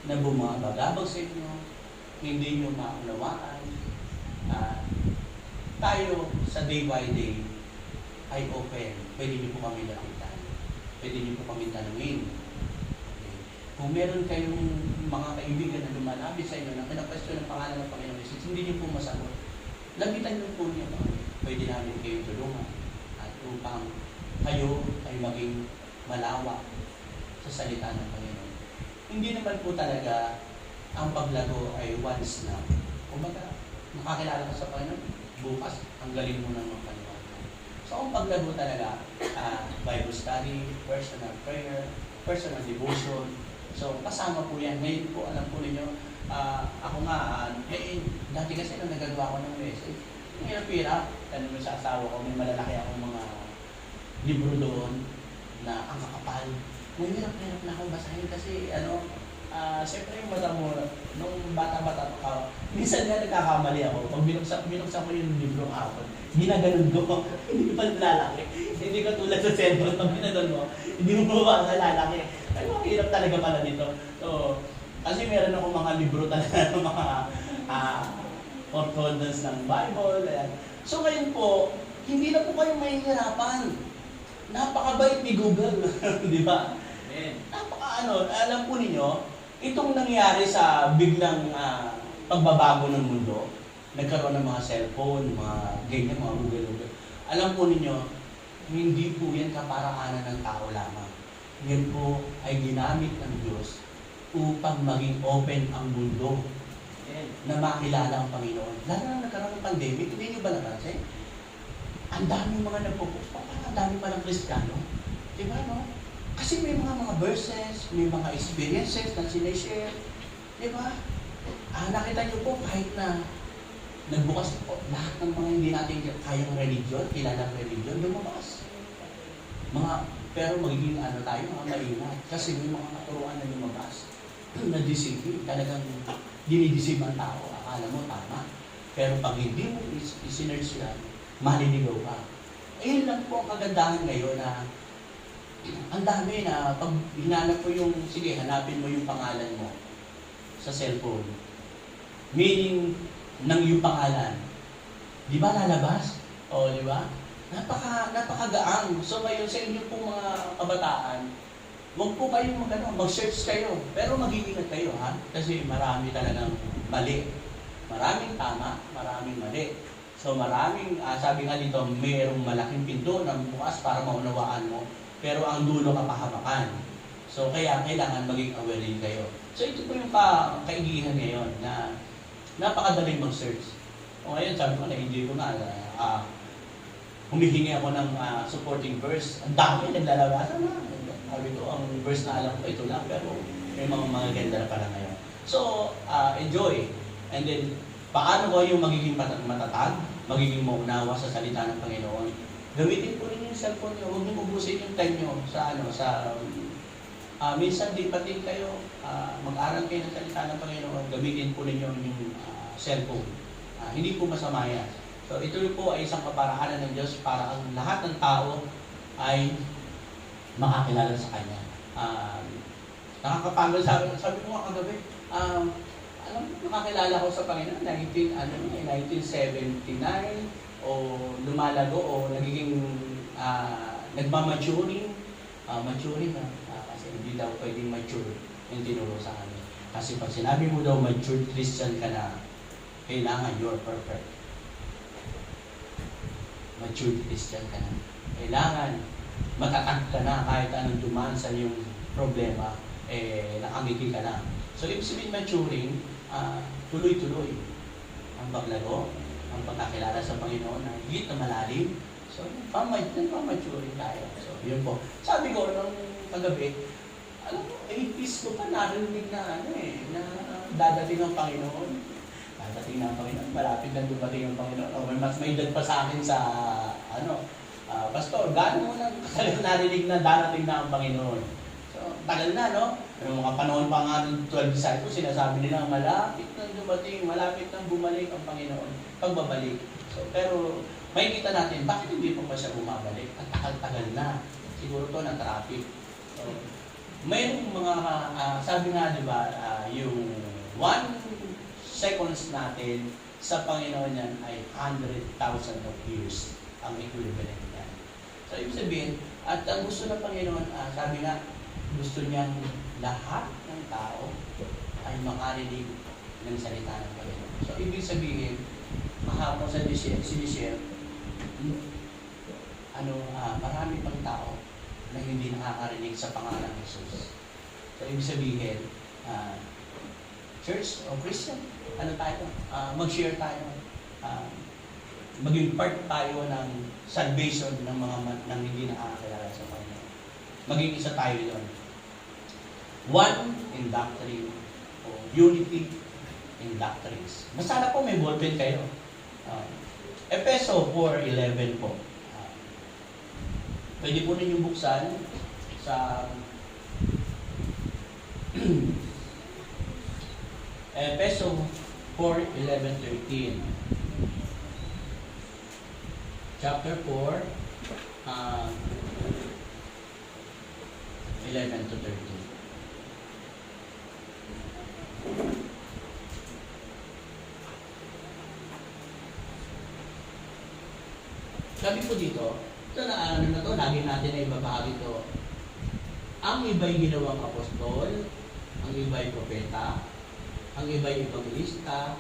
na bumabagabag sa inyo, hindi nyo maunawaan, tayo sa day by day ay open. Pwede nyo po kami lapitan. Pwede nyo po kami tanungin. Okay. Kung meron kayong mga kaibigan na lumalapit sa inyo na kinapwestiyon ng pangalan ng Panginoon Jesus, hindi nyo po masagot. Lapitan nyo po niyo kami. Pwede namin kayo tulungan at upang kayo ay maging malawak sa salita ng Panginoon. Hindi naman po talaga ang paglago ay once na. Kumbaga, makakilala ka sa Panginoon, bukas, ang galing mo nang magpaniwala. So, ang paglago talaga, Bible study, personal prayer, personal devotion. So, kasama po yan. Ngayon po, alam po ninyo, ako nga, dati kasi nung nagagawa ko ng message, yung hirap-hirap, tanong mo sa asawa ko, may malalaki akong mga libro doon na ang kakapal. May hirap-hirap na akong basahin kasi, siyempre yung mata mo, nung bata-bata ka, minsan nga nagkakamali ako. Pag binuksan ko yung libro ng ako, ginaganon ko, hindi pa lalaki. Hindi ka tulad sa cellphone, pag ginanon mo, hindi mo ba lalaki. Ay, hirap talaga pala dito. So, kasi meron ako mga libro talaga ng mga concordance ng Bible. Ayan. So ngayon po, hindi na po kayo mahihirapan. Napakabait ni Google. Di ba? Alam po ninyo, itong nangyari sa biglang pagbabago ng mundo, nagkaroon ng mga cellphone, mga ganyan, mga Google. Alam po ninyo, hindi po yan kaparaanan ng tao lamang. Yan po ay ginamit ng Diyos upang maging open ang mundo na makilala ang Panginoon. Lalo na nagkaroon ng pandemic, hindi nyo ba napansin? Ang daming mga nagpo-post, ang daming palang Kristiyano. Diba, no? Kasi may mga verses, may mga experiences na sinishare. Diba? Nakita nyo po, kahit na nagbukas po, lahat ng mga hindi natin kayang religion, kilalang religion, lumabas. Pero magiging tayo, mga maingat. Kasi may mga katuruan na lumabas. Na-deceive, talagang dinideceive ang tao. Akala mo tama. Pero pag hindi mo isinerge yan, maliligaw ka. Ayun lang po ang kagandahan ngayon na ang dami na pag hinanap mo sige, hanapin mo yung pangalan mo sa cellphone. Meaning, ng yung pangalan. Di ba lalabas? O, di ba? Napakagaang. So ngayon sa inyo pong mga kabataan, huwag po kayong mag-search kayo. Pero mag-iingat kayo, ha? Kasi marami talagang mali. Maraming tama, maraming mali. So maraming, sabi nga dito, mayroong malaking pinto na bukas para maunawaan mo. Pero ang dulo kapahamakan. So kaya kailangan maging aware din kayo. So ito po yung kaigihan ngayon na napakadaling mag-search. O ngayon, sabi ko, na-enjoy ko na. Humihingi ako ng supporting verse. Ang dami, naglalabasan na. Sabi ko, ang verse na alam ko, ito lang. Pero may mga ganda na pala ngayon. So, enjoy. And then, paano kayo magiging matatag, magiging maunawa sa salita ng Panginoon? Gamitin po rin yung cellphone nyo. Huwag niyo ubusin yung time nyo minsan di pati kayo, mag-aral kayo ng salita ng Panginoon, gamitin po ninyo yung cellphone. Hindi po masama yan. So, ito po ay isang kaparaanan ng Diyos para ang lahat ng tao ay makakilala sa Kanya. Nakakapagod, sabi ko nga kagabi, alam mo, nakakilala ko sa Panginoon, 1979, o lumalago, o nagiging, nagmamaturing, kasi hindi daw pwedeng mature yung tinuro sa amin. Kasi pag sinabi mo daw mature Christian ka na, kailangan you're perfect. Mature Christian ka na. Kailangan matatag ka na kahit anong dumaan sa iyong problema, nakangiti ka na. So, ibig sabihin maturing, tuloy-tuloy ang paglago, ang pagkakilala sa Panginoon na higit na malalim. So, pamaturing tayo. So, yun po. Sabi ko, nung kagabi, alam mo, 80s ko pa narinig na na dadating ang Panginoon. Dadating na ang Panginoon. Malapit na dumating ang Panginoon. O, may edad pa sa akin sa, Pastor, gaano mo nang narinig na dadating na ang Panginoon? So, tagal na, no? Yung mga panahon pa nga ng 12 disciples, sinasabi nila, malapit nang dumating, malapit nang bumalik ang Panginoon. Pagbabalik. So, pero, may kita natin, bakit hindi pa siya bumabalik? At tagal-tagal na. Siguro to na traffic. So, mayroong mga, sabi nga, di ba, yung 1 seconds natin sa Panginoon yan ay 100,000 of years ang equivalent niya. So, ibig sabihin, at ang gusto ng Panginoon, sabi nga, gusto niyang lahat ng tao ay makarinig ng salita ng Panginoon. So, ibig sabihin, kahapon sa sinishare, marami pang tao na hindi nakakarinig sa pangalan ng Jesus. So, ibig sabihin, church o Christian, tayo? Mag-share tayo. Maging part tayo ng salvation ng mga ng hindi nakakilala sa Panginoon. Maging isa tayo doon. One in doctrine o unity in doctrines. Masala po may ballpen kayo. Efeso 4:11 po. Pwede po ninyong buksan sa Efeso 4:11-13. Chapter 4, 11-13. Sabi po dito, ito na to, lagi natin na ibabahagi ito. Ang iba'y ginawang apostol, ang iba'y propeta, ang iba'y evangelista,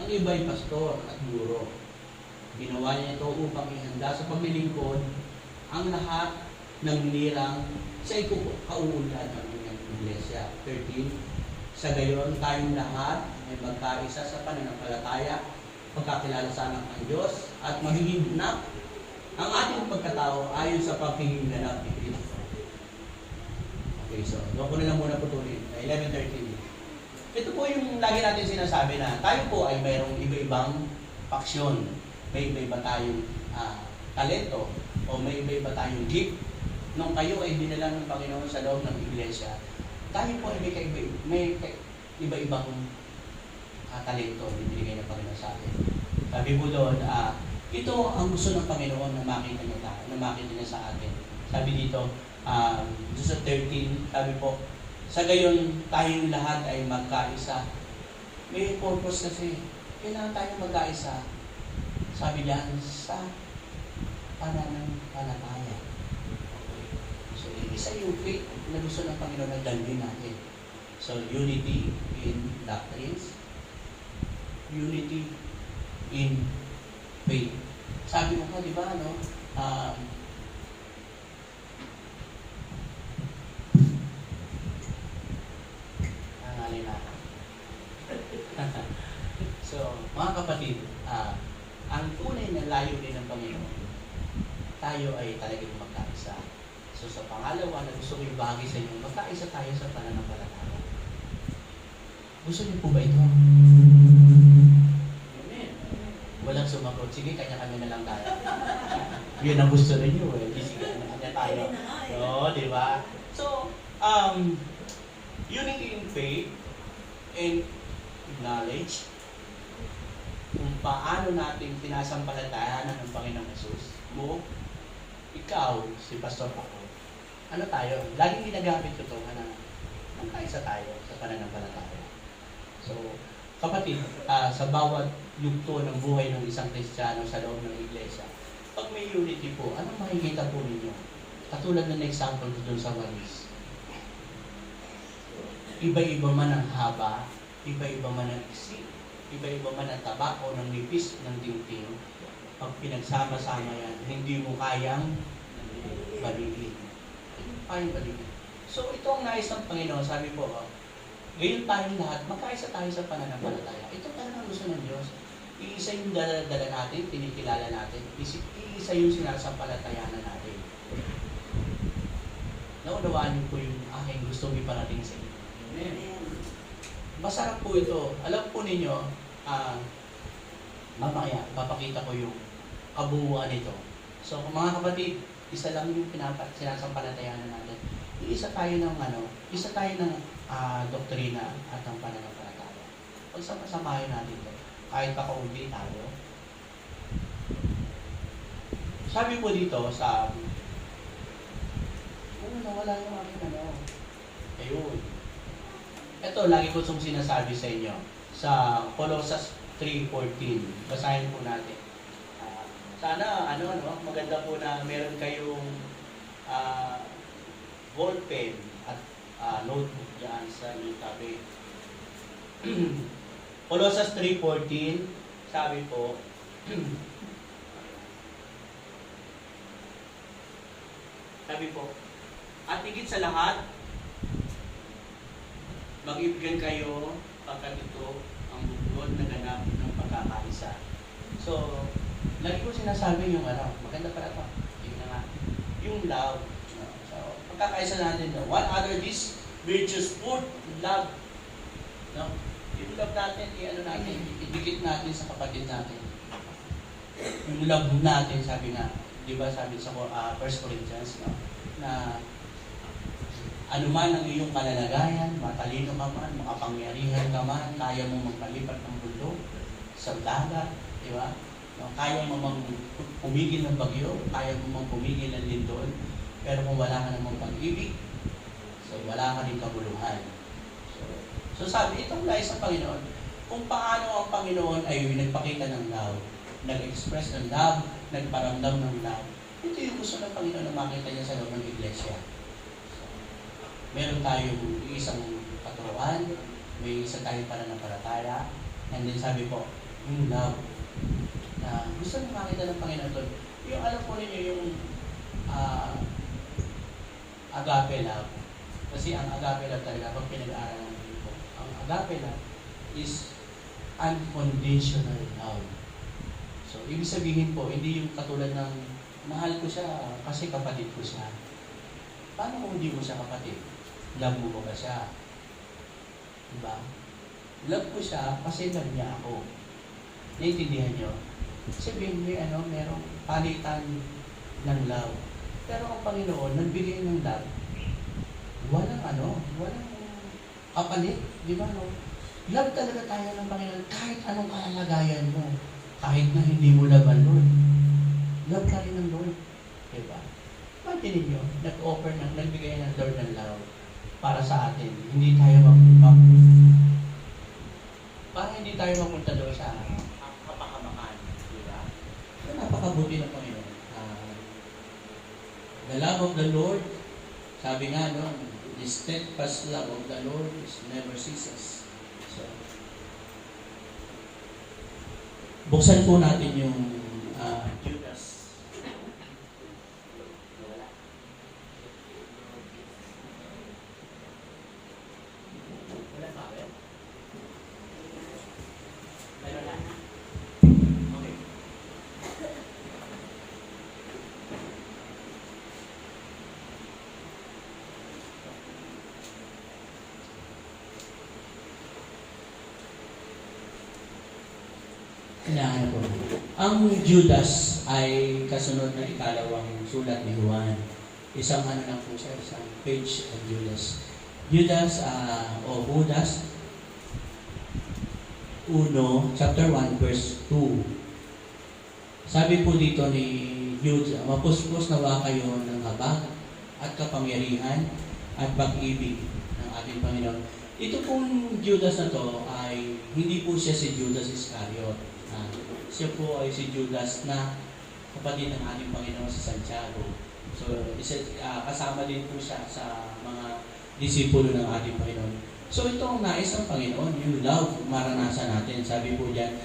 ang iba'y pastor at guro. Ginawa niya ito upang ihanda sa paglilingkod ang lahat ng nirang sa ikauunlad ng inyong iglesia. 13. Sa gayon, tayong lahat ay magkaisa sa pananampalataya, pagkakilala sa anak ng Diyos, at magiging ganap ang ating pagkatao ayon sa pagiging ganap ni Kristo. Okay, so doon ko na lang muna putulin. 11:13. Ito po yung lagi natin sinasabi na tayo po ay mayroong iba-ibang paksyon. May iba-iba tayong talento o may iba-iba tayong gift. Nung kayo ay dinala ng Panginoon sa loob ng iglesia, tayo po ay may iba-ibang talento binibigay ng Panginoon sa atin. Sabi mo doon, ito ang gusto ng Panginoon na makita niya sa atin. Sabi dito, sa 13, sabi po, sa gayon tayong lahat ay magkaisa. May purpose kasi, kailangan tayong magkaisa. Sabi diyan, sa pananampalataya. So, isa yung faith na gusto ng Panginoon na dalhin natin. So, unity in doctrines, unity in faith. Sabi mo ka, di ba, nangalay na. So, mga kapatid, ang tunay na layunin ng Panginoon, tayo ay talagang magkaisa. So, sa pangalawa na gusto ko ibahagi sa inyo, magkaisa tayo sa pananampalataya. Gusto niyo po ba ito? Amen. Walang sumagot. Sige, kanya-kanya na lang tayo. Yun ang gusto ninyo eh. Sige, kanya-kanya tayo. Oo, di ba? So, unity in faith and knowledge, kung paano natin tinasampalatayanan ng Panginoong Jesus, mo, ikaw, si Pastor ako, ano tayo? Laging ginagamit ko ito na magkaisa tayo sa pananampalataya. So, kapatid, sa bawat yugto ng buhay ng isang Kristiyano sa loob ng iglesia, pag may unity po, anong makikita po ninyo? Katulad ng example ko dun sa walis. Iba-iba man ang haba, iba-iba man ang iksi, iba-iba man ang taba o ng nipis ng dingding. Pag pinagsama-sama yan, hindi mo kayang baligin. Kayang baligin. So ito ang nais ng Panginoon, sabi po, ngayon tayong lahat, magkaisa tayo sa pananampalataya. Ito talagang gusto ng Diyos. Iisa yung dala natin, tinikilala natin. Iisa yung sinasampalatayanan natin. Naunawaan niyo po yung aking gustong iparating sa inyo. Amen. Masarap po ito. Alam po ninyo, mamaya, papakita ko yung kabuuan nito. So, mga kapatid, isa lang yung sinasampalatayanan natin. Isa tayo ng doktrina at ang pananampalataya. Pagsama-samahin natin ito. Kahit kakaunti tayo. Sabi po dito sa nawala yung aking ayun. Ito, lagi ko itong sinasabi sa inyo. Sa Colossus 3:14. Basahin po natin. Sana, maganda po na meron kayong ball pen at notebook dyan sa inyong tabi. Colossus 3:14, sabi po, at higit sa lahat, mag-ibigyan kayo pagkat ito ang bukod na ganap ng pagkakaisa. So, lagi ko sinasabi yung maganda pala ito. Yun na nga. Yung love. So, pagkakaisa natin ito. One other, this virtuous fruit, love. No? Yung love natin, idikit natin sa kapatid natin. Yung love natin, sabi nga, di ba sabi sa 1 Corinthians, no? Na anuman ang iyong kalalagayan, matalino ka man, makapangyarihan ka man, kaya mo magpalipat ng mundo sa dagat, di ba? No, kaya mo pumigil ng bagyo, kaya mo pumigil ng lindol, pero kung wala ka namang pag-ibig, so wala ka rin kabuluhan. So sabi, itong nais ng Panginoon, kung paano ang Panginoon ay nagpakita ng love, nag-express ng love, nagparamdam ng love, ito yung gusto ng Panginoon na makita niya sa loob ng iglesia. Meron tayong isang katuruan, may isa tayong pananampalataya, and then sabi po, yung love, na gusto nyo makita ng Panginoon doon. Yung alam po ninyo yung agape love. Kasi ang agape love talaga, pag pinag-aaralan natin po, ang agape love is unconditional love. So, ibig sabihin po, hindi yung katulad ng mahal ko siya kasi kapatid ko siya. Paano kung hindi mo siya kapatid? Love mo ba siya? Diba? Love ko siya kasi love niya ako. Naintindihan nyo? Sabihin mo, merong palitan ng love. Pero ang Panginoon, nagbigay ng love. Walang kapalit. Di ba, no? Love talaga tayo ng Panginoon kahit anong kalagayan mo. Kahit na hindi mo laban, Lord. Love ka rin ng Lord. Di ba? Imagine ninyo, nagbigay ng Lord ng love para sa atin. Hindi tayo para hindi tayo mapunta doon sa kapahamakan. Di ba? So, napakabuti ng Panginoon. The love of the Lord, sabi nga, no, the steadfast love of the Lord never ceases. So, buksan po natin yung Judas. Wala pa ba? Meron na. Okay. Kailangan po. Ang Judas ay kasunod ng ikalawang sulat ni Juan. Isang ano lang po siya, isang page of Judas. Judas, o Judas, 1, chapter 1, verse 2. Sabi po dito ni Judas, mapuspos nawa kayo ng habag at kapangyarihan at pag-ibig ng ating Panginoon. Ito pong Judas na to ay hindi po siya si Judas Iscariot. Siya po ay si Judas na kapatid ng ating Panginoon sa Santiago. So, kasama din po siya sa mga disipulo ng ating Panginoon. So, ito ang nais ng Panginoon, yung love, maranasan natin. Sabi po diyan,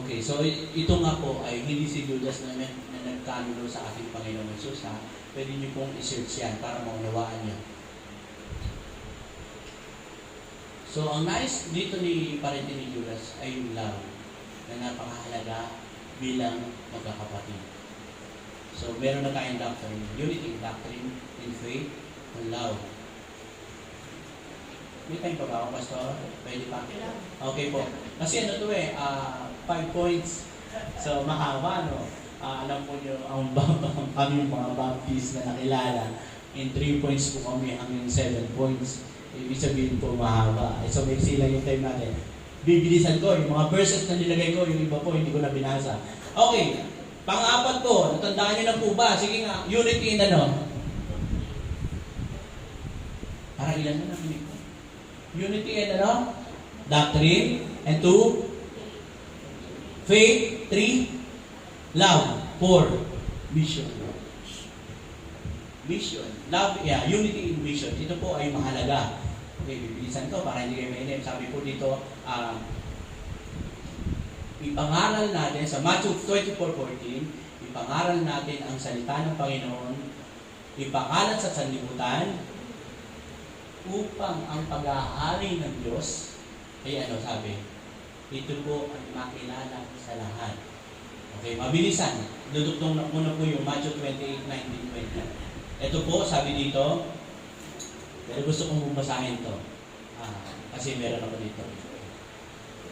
okay, so ito nga po ay hindi si Judas na nagkanulo sa ating Panginoon Jesus, ha? Pwede niyo pong i-search yan para maunawaan niyo. So, ang nais dito ni parente ni Judas ay yung love na napakahalaga bilang magkakapatid. So, meron na tayong doctrine, unity, doctrine, in faith, and love. May time pa ba ako, Pastor? Pwede pa? Okay po. Kasi ano to 5 points. So, mahaba, no? Alam po nyo, ang aming mga Baptist na nakilala, in 3 points po kami hanggang 7 points. Ibig sabihin po mahaba. So, may sila yung time natin. Bibilisan ko, yung mga verses na nilagay ko, yung iba po, hindi ko na binasa. Okay, pang-apat po, natandaan nyo na po ba? Sige nga, unity in ano? Para ilan na nakinig ko? Unity in ano? Doctrine. And 2, faith. 3, love. 4, mission. Mission. Love, unity in mission. Ito po ay mahalaga. Okay, bibilisan ko para hindi kayo mainip. Sabi po dito, ipangaral natin sa Matthew 24:14, ipangaral natin ang salita ng Panginoon, ipakalat sa sanlibutan, upang ang pag-aari ng Diyos ay ano sabi? Ito po ang makilala sa lahat. Okay, mabilisan. Duduktong na muna po yung Matthew 28:19-20. Ito po, sabi dito, pero gusto kong bumasahin to. Kasi meron ako dito.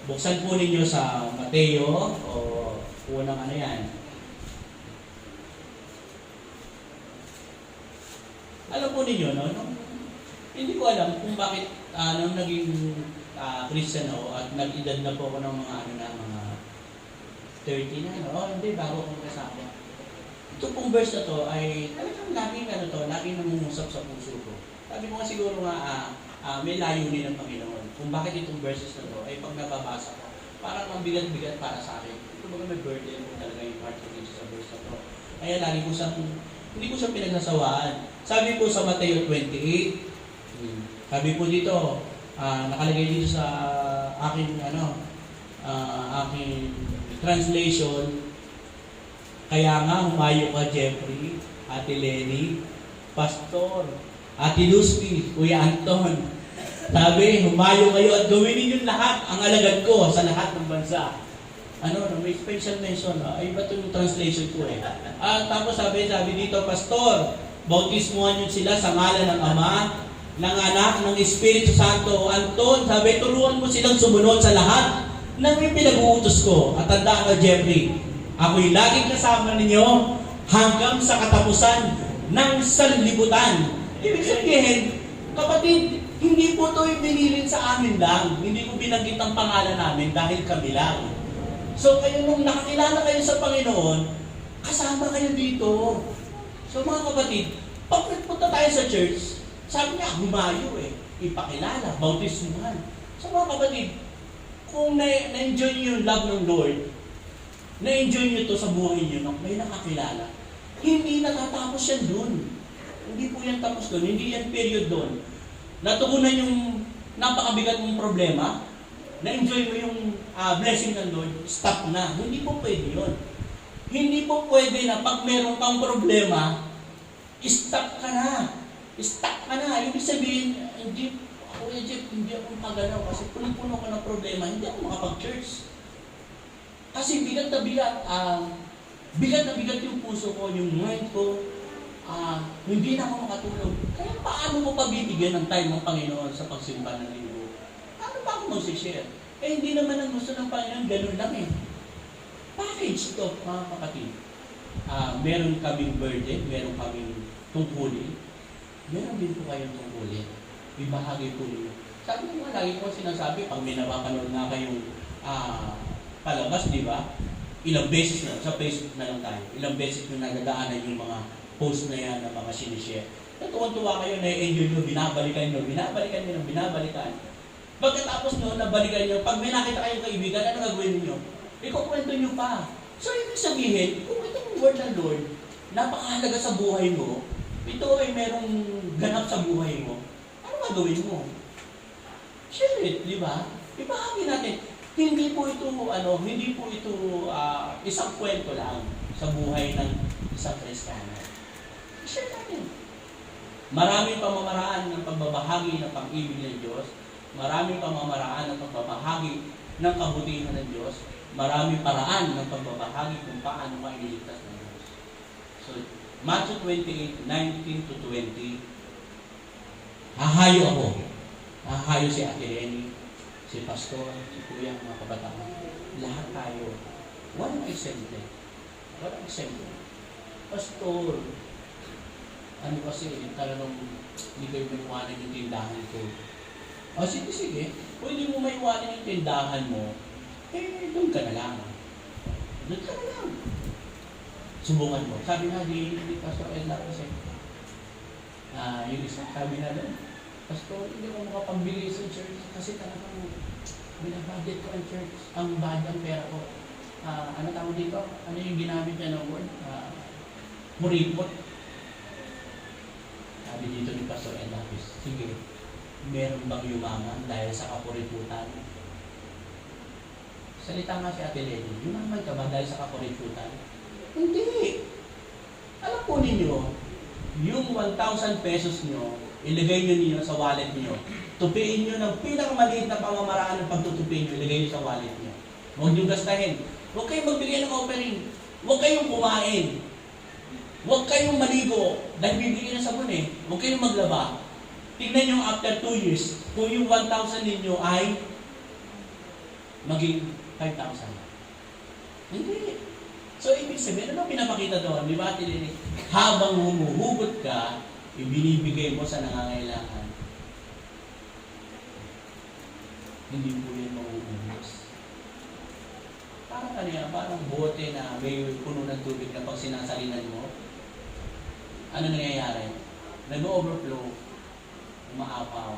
Buksan po ninyo sa Mateo o unang ano yan. Alam po ninyo, no? Hindi ko alam kung bakit nung naging Christian ako at nag-edad na po ako ng mga mga 30 na, no? Hindi, bago akong kasama. Ito pong verse na to ay talagang laging laging namungusap sa puso ko. Sabi ko nga siguro nga, may layunin ng Panginoon. Kung bakit itong verses na to ay pag nababasa ko, parang mabigat-bigat para sa akin. Ito baga may burden ko talaga yung heart ko sa verse na to. Kaya lagi ko siyang, hindi ko siya pinagsasawaan. Sabi po sa Mateo 28, sabi po dito, nakalagay dito sa aking translation, kaya nga humayo ka Jeffrey, Ate Lenny, Pastor, Ate Lucy, Kuya Anton. Sabi, humayo kayo at gawin ninyo lahat ang alagad ko sa lahat ng bansa. May special mention. Ay, iba ito yung translation ko tapos sabi dito, Pastor, bautismuhan nyo sila sa ngalan ng Ama, ng Anak, ng Espiritu Santo. Anton, sabi, turuan mo silang sumunod sa lahat ng may pinag-uutos ko. At tandaan ka, Jeffrey, ako'y laging kasama ninyo hanggang sa katapusan ng sanlibutan. Ibig sabihin, kapatid, hindi po ito binilin sa amin lang. Hindi ko binanggit ang pangalan namin dahil kami lang. So kayo nung nakakilala kayo sa Panginoon, kasama kayo dito. So mga kapatid, pag punta tayo sa church, sabi niya, humayo ipakilala, bautismuhan. So mga kapatid, kung na-enjoy niyo yung love ng Lord, na-enjoy nyo to sa buhay nyo nung may nakakilala, hindi natatapos yan doon. Hindi po yan tapos doon. Hindi yan period doon. Natugunan yung napakabigat mong problema, na-enjoy mo yung blessing ng Lord, stop na. Hindi po pwede yun. Hindi po pwede na pag meron kang problema, stop ka na. Stop ka na. Ibig sabihin, hindi ako magalaw kasi punong-puno ko ng problema, hindi ako makapag-church. Kasi bigat na bigat yung puso ko, yung mind ko, hindi na ako makatulog. Kaya paano mo pabibigyan ng time ng Panginoon sa pagsimba ng linggo? Ano ba ako mag-share? Eh, hindi naman ang gusto ng Panginoon, ganun lang eh. Package to, mga kapatid. Meron kaming burden, meron kaming tungkulin. Meron din po kayong tungkulin. Ibahagi po ninyo. Sabi ko nga, lagi ko sinasabi, pag may napapanood na kayong palabas, di ba? Ilang beses na, sa Facebook na lang tayo, ilang beses na nagadaanan yung mga post na yan, na mga sinishare. Natuwan-tuwa kayo, na-enjoy nyo, binabalikan nyo, binabalikan. Pagkatapos nyo, nabalikan nyo, pag may nakita kayong kaibigan, ano gagawin niyo? Ikukwento nyo pa. So, ibig sabihin, kung itong word ng Lord, napakahalaga sa buhay mo, ito ay merong ganap sa buhay mo, ano gagawin mo? Share it, di ba? Ibahagi natin. Hindi po ito isang kwento lang sa buhay ng isang Kristiyano. Share natin. Maraming pamamaraan ng pagbabahagi ng pag-ibig ng Diyos. Maraming pamamaraan ng pagbabahagi ng kabutihan ng Diyos. Maraming paraan ng pagbabahagi kung paano mailigtas ng Diyos. So, Matthew 28:19-20, hahayo ako. Hahayo si Ate Lenny, si Pastor, si Kuya, mga kabataan. Lahat tayo. Walang exempted. Walang exempted. Pastor, ano kasi, talagang hindi kayo maiwanan yung tindahan ko. O sige, kung hindi mo maiwanan yung tindahan mo, doon ka na lang. Doon ka na lang. Subukan mo. Sabi nga di Pastor Edna kasi, yung isa, sabi na doon, Pastor, hindi mo makapambili sa church kasi talagang binabudget ko ang church, ang pera ko. Ano tawag dito? Ano yung ginamit niya ng word? Muripot. Sabi dito ni Pastor Edapis, sige, meron bang yumaman dahil sa kapuriputan? Salita nga si Ate Lenny, yumaman ka ba dahil sa kapuriputan? Hindi. Alam po ninyo, yung 1,000 pesos nyo, ilagay nyo niyo sa wallet nyo. Tupiin nyo ng pinakamaliit na pamamaraan ng pagtutupiin nyo, ilagay nyo sa wallet nyo. Huwag nyo gastahin. Huwag kayong magbigay ng offering. Huwag kayong kumain. Huwag kayong maligo dahil bibigyan ng sabon eh. Huwag kayong maglaba. Tignan nyo after 2 years, kung yung 1,000 ninyo ay maging 5,000. Hindi. So, ibig sabihin, ano pinapakita doon? Di ba, Tilini? Habang humuhugot ka, ibinibigay mo sa nangangailangan. Hindi po yan mauubos. Parang ano yan, parang bote na may puno ng tubig na pag sinasalinan mo, ano nangyayari? Nag-overflow, umaapaw.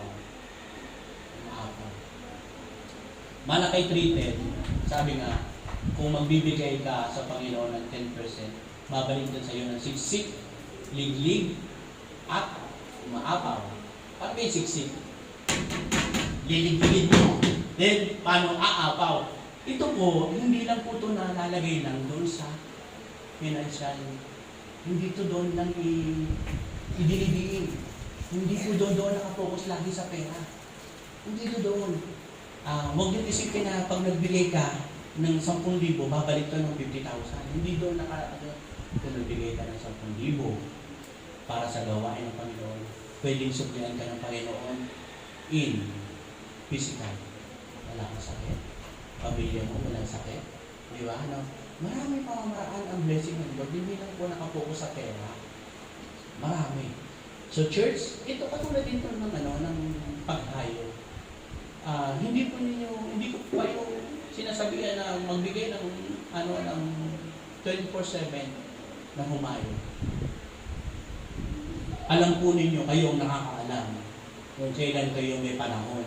Malakay 3:10, sabi nga, kung magbibigay ka sa Panginoon ng 10%, babalik din sa iyo ng siksik, liglig, at umaapaw. Paano ba yung siksik? Liligligin mo. Then, paano aapaw? Ito po, hindi lang po ito nalalagay lang doon sa financial. Hindi ito doon lang idilidiin. Hindi po doon nakapokus lagi sa pera. Hindi ito doon. Huwag yung isipin na pag nagbigay ka ng 10,000, babalik ito ng 50,000. Hindi doon kung nagbigay ka ng 10,000 para sa gawain ng Panginoon, pwedeng suplihan ka ng Panginoon in physical. Wala kang sakit. Pamilya mo, walang sakit. Di ba? Marami pamamaraan ang blessing ng Lord. Hindi lang po nakapokus sa pera. Marami. So church, ito katulad dito ng paghayo. Hindi ko po kayo sinasabihan na magbigay ng 24/7 na humayo. Alam po ninyo, kayo ang nakakaalam kung kailan kayo may panahon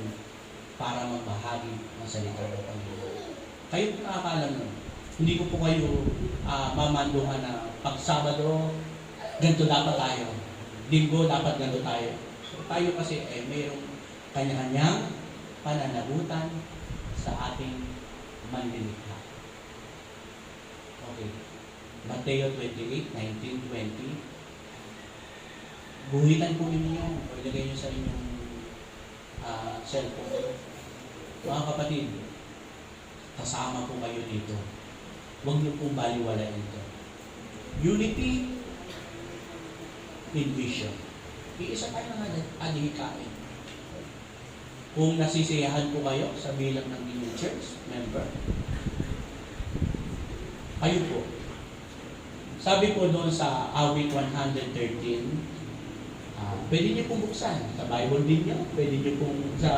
para magbahagi ng salita ng Panginoon. Kayo po nakakaalam nun. Hindi ko po kayo mamanduhan na pag Sabado, ganito dapat tayo. Linggo, dapat ganito tayo. So tayo kasi mayroong kanya-kanyang pananagutan sa ating manlilikha. Okay. Mateo 28:19-20. Guhitan po ninyo o ilagay nyo sa inyong cellphone. Mga kapatid, kasama po kayo dito. Huwag niyo pong baliwalain ito. Unity in vision. Iisa tayo ng adhikain. kung nasisiyahan po kayo sa bilang ng inyong church member. Kayo po. Sabi po doon sa awit 113, pwede niyo pong buksan sa Bible din niyo, pwede niyo pong sa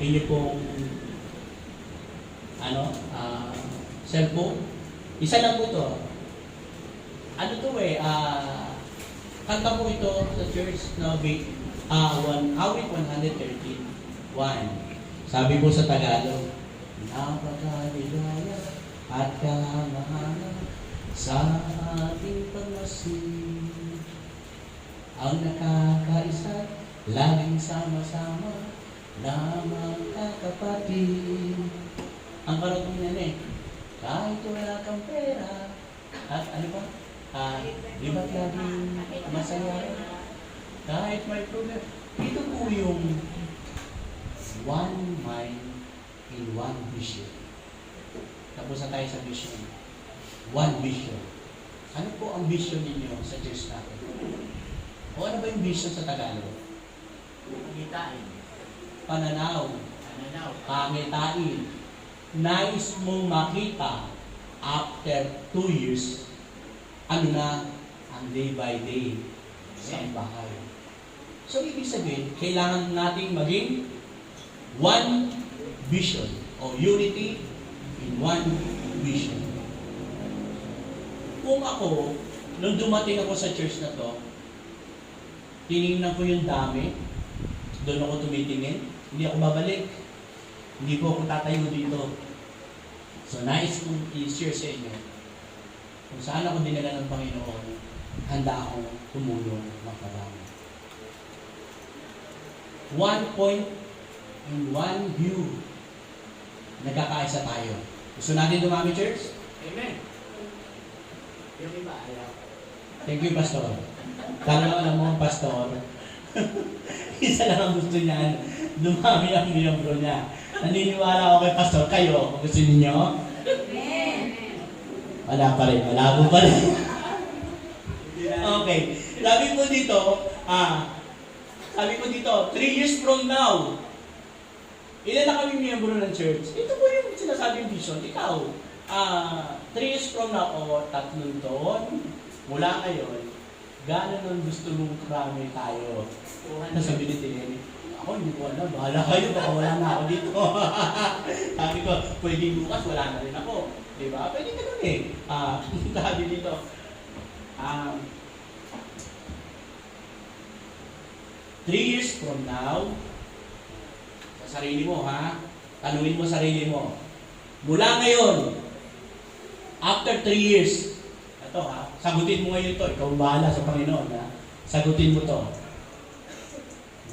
inyo pong cellphone. Isa lang po to. Ano to kanta po ito sa church na awit 113, 1. Sabi po sa Tagalog, napakaligaya at kamahana sa ating pagmasid, ang nakakaisa, laging sama-sama na magkakapatid. Ang karugtong yan kahit wala kang pera, at ano ba? Di ba't laging masaya? Kahit may problem. Ito po yung one mind in one vision. Tapos na tayo sa vision. One vision. Ano po ang vision ninyo sa church natin? O ano ba yung vision sa Tagalog? Pangitain. Pananaw. Pananaw. Pangitain. Nais mong makita after 2 years, ano na ang day by day sa bahay. So, ibig sabihin, kailangan nating maging one vision o unity in one vision. Kung ako, nung dumating ako sa church na to, tinignan ko yung dami, doon ako tumitingin, hindi ako babalik. Hindi po ako tatayo dito. So, nais kong i-share sa inyo kung saan ako dinala ng Panginoon, handa akong tumulong makarami. One point and one view. Nagkakaisa tayo. Gusto natin dumami, church? Amen. Yung iba, ayaw. Thank you, Pastor. Alam mo, Pastor, isa lang ang gusto niya, dumami ang miyembro niya. Naniniwala ako kay Pastor. Kayo, kung gusto ninyo? Wala pa rin. Malabo pa rin. Okay. Sabi ko dito, 3 years from now, ilan na kami miyembro ng church? Ito po yung sinasabing vision. Ikaw, 3 years from now, o 3 taon, mula ngayon, gano'n ang gusto mong karami tayo? Sabi ni Tineri, ako hindi ko alam, bahala kayo, baka wala na ako dito. Sabi ko, pwede bukas, wala na rin ako. Diba? Pwede ka nun sabi dito, 3 years from now, sa sarili mo tanungin mo sarili mo, mula ngayon, after 3 years, ito sagutin mo ngayon ito, ikaw bahala sa Panginoon sagutin mo to.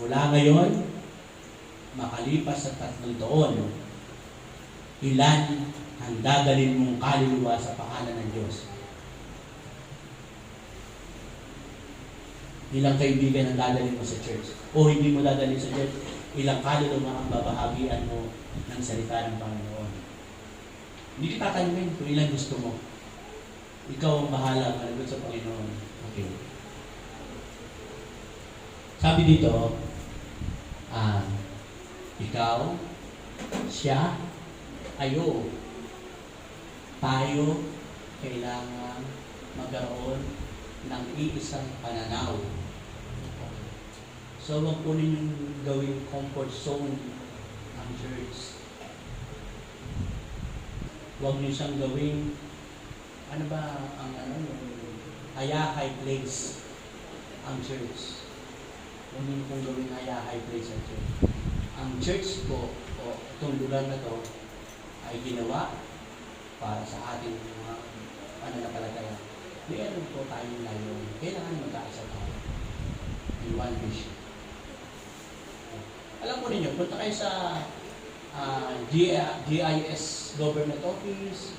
Mula ngayon, makalipas sa 3 taon, ilan ang dadalhin mong kaluluwa sa pangalan ng Diyos? Ilang kaibigan ang dadalhin mo sa church? O hindi mo dadalhin sa church? Ilang kaluluwa ang babahagian mo ng salita ng Panginoon? Hindi kita tanungin kung ilan gusto mo. Ikaw ang bahala managot sa Panginoon. Okay. Sabi dito, ikaw, siya, kayo, tayo, kailangan magkaroon ng iisang pananaw. So, huwag po ninyong gawing comfort zone ang church. Huwag niyo siyang gawing, hayahay place ang church. Huwag niyo pong gawing hayahay place ang church. Ang church po, o itong lugar na to, ay ginawa para sa ating mga pananampalataya. Meron po tayong layunin. Kailangan magkaisa tayo. In one vision. Alam po ninyo, punta kayo sa GIS Government Office,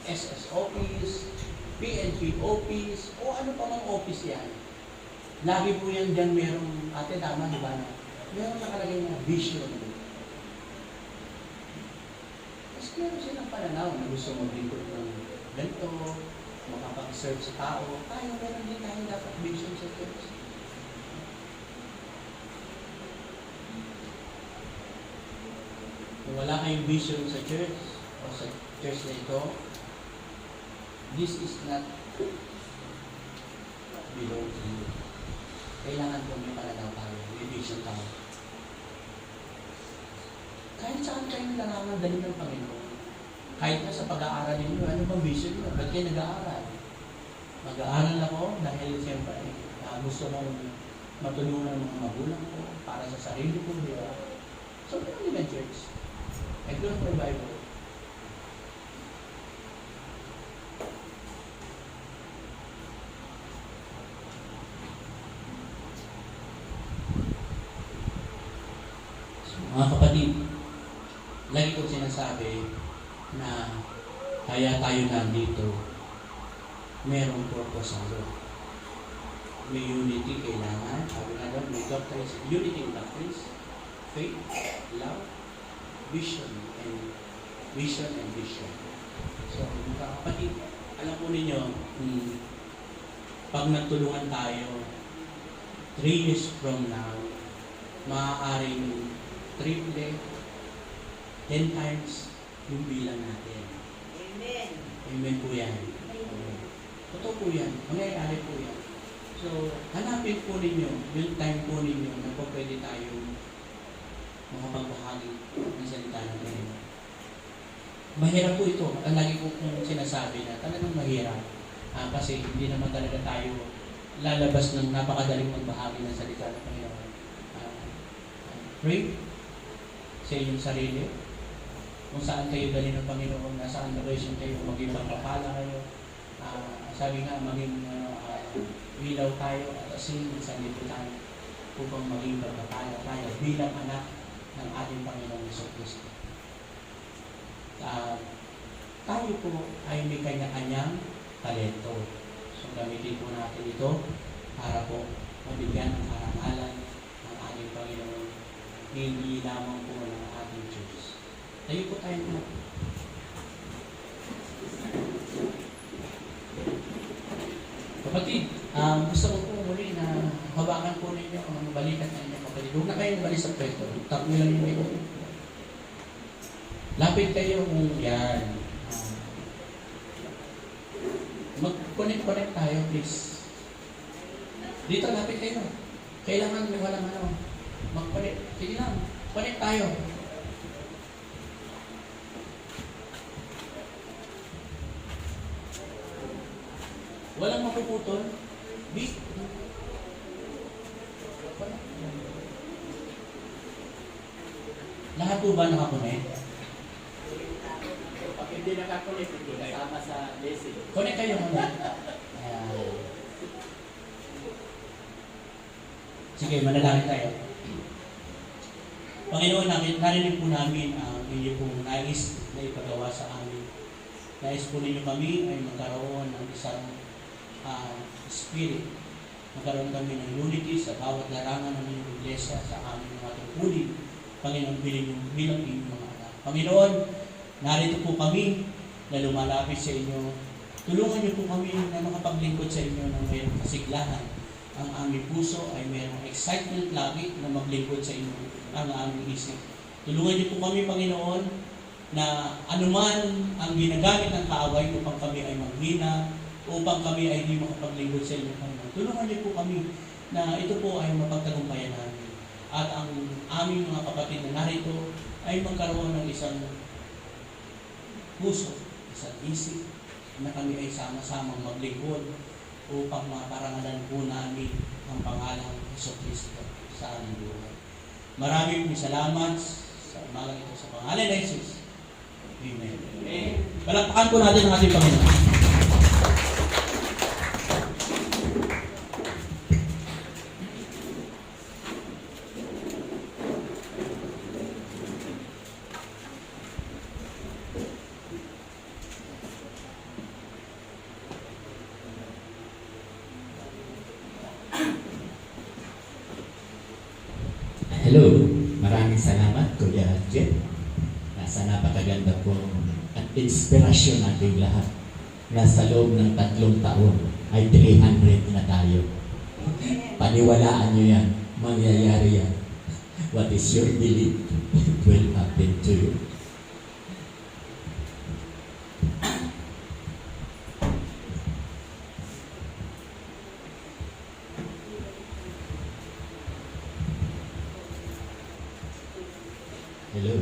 SS Office, PNP Office, o ano pa mang office yan. Lagi po yan dyan merong, tama, di ba? Meron nakalagay na vision. Mas meron silang pananaw na gusto maglingkod ng ganito, makapag-serve sa tao. Tayo, meron din tayo dapat vision sa church. Kung wala kayong vision sa church o sa church na ito, this is not belong to you. Kailangan po may pananaw tayo, may vision tayo. Kahit saan kayo nangangadali ng Panginoon, kahit na sa pag-aaral ninyo, ano bang vision nyo? Ba't kayo nag-aaral? Mag-aaral ako dahil siyempre gusto kong matulungan ng mga magulang ko para sa sarili ko, di ba? So, ano nila church? Ito lang po yung Bible. So, mga kapatid, lagi ko sinasabi na kaya tayo nandito, merong purpose ang Lord. May unity kailangan. Sabi nga doon, may doctrines, unity in doctrines, faith, love, vision and vision. So, mga kapatid, alam po ninyo, pag nagtulungan tayo, 3 years from now, maaaring triple, 10 times yung bilang natin. Amen. Amen po yan. Totoo po yan. Mangyayari po yan. So, hanapin po ninyo, yung time po ninyo na po pwede tayong makapagbahagi ng salita ng Panginoon. Mahirap po ito. Ang lagi ko kong sinasabi na talagang mahirap. Kasi hindi naman talaga tayo lalabas ng napakadaling magbahagi ng salita ng Panginoon. Pray sa inyong sarili. Kung saan kayo dali ng Panginoon, nasaan location kayo, maging pagpapala kayo. Sabi nga, maging ilaw tayo at asin sa lipo tayo upang maging pagpapala tayo bilang anak ng ating Panginoong Jesucristo. Tayo po ay may kanya-kanyang talento. So gamitin po natin ito para po mabigyan ng karangalan ng ating Panginoon, hindi lamang po ng ating Diyos. Tayo po tayo po. Kapatid, gusto ko po muli na hawakan po ninyo ang balikan na inyo. Kapatid, huwag na kayong balik sa pwesto. Takbo lang yung ito. Lapit kayo kung yan. Mag-connect tayo, please. Dito, lapit kayo. Kailangan may walang mag-connect. Sige lang, connect tayo. Walang mapuputol. Big. Lahat po ba nakakunik? Pag hindi nakakulit, hindi kasama sa blessing. Connect kayo muna. Sige, manalangin tayo. Panginoon, narinig po namin ang inyo pong nais na ipagawa sa amin. Nais po ninyo kami ay magkaroon ng isang spirit. Magkaroon kami ng unity sa bawat larangan ng inyong iglesia sa aming mga tungkulin. Panginoon, bilang inyong mga anak. Panginoon, narito po kami na lumalapit sa inyo. Tulungan niyo po kami na makapaglingkod sa inyo ng mayroong kasiglahan. Ang aming puso ay mayroong excitement lagi na maglingkod sa inyo ang aming isip. Tulungan niyo po kami, Panginoon, na anuman ang ginagamit ng kaaway upang kami ay manghina, upang kami ay hindi makapaglingkod sa inyo, Panginoon. Tulungan niyo po kami na ito po ay mapagtagumpayan namin. At ang aming mga kapatid na narito ay magkaroon ng isang puso, isang isip, na kami ay sama-samang maglingkod upang maparangalan po namin ang pangalang Jesucristo sa aming buhay. Maraming salamat sa umaga ito sa pangalan ng Jesus. Amen. Palakpakan po natin ang ating Panginoon. Hello, maraming salamat Kuya Jet. Nasa napakaganda po at inspirasyon nating lahat. Nasa loob ng 3 taon ay 300 na tayo. Paniwalaan nyo yan, mangyayari yan. What is your belief? It will happen to you. Hello?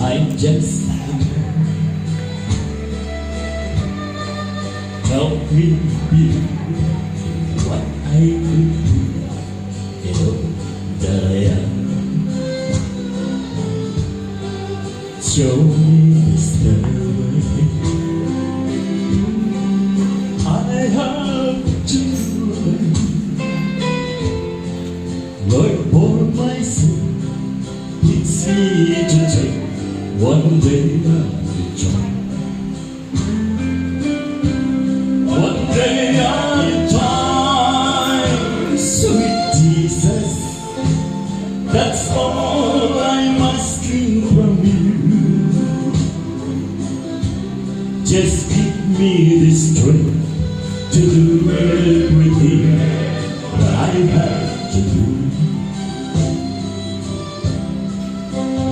I'm just help me be what I could be, you know, that I am. Show me this way. I have to Lord, for my sin, it's me to take one day at a time. One day at a time, sweet Jesus, that's all I'm asking from you. Just give me the strength to do everything that I have to do.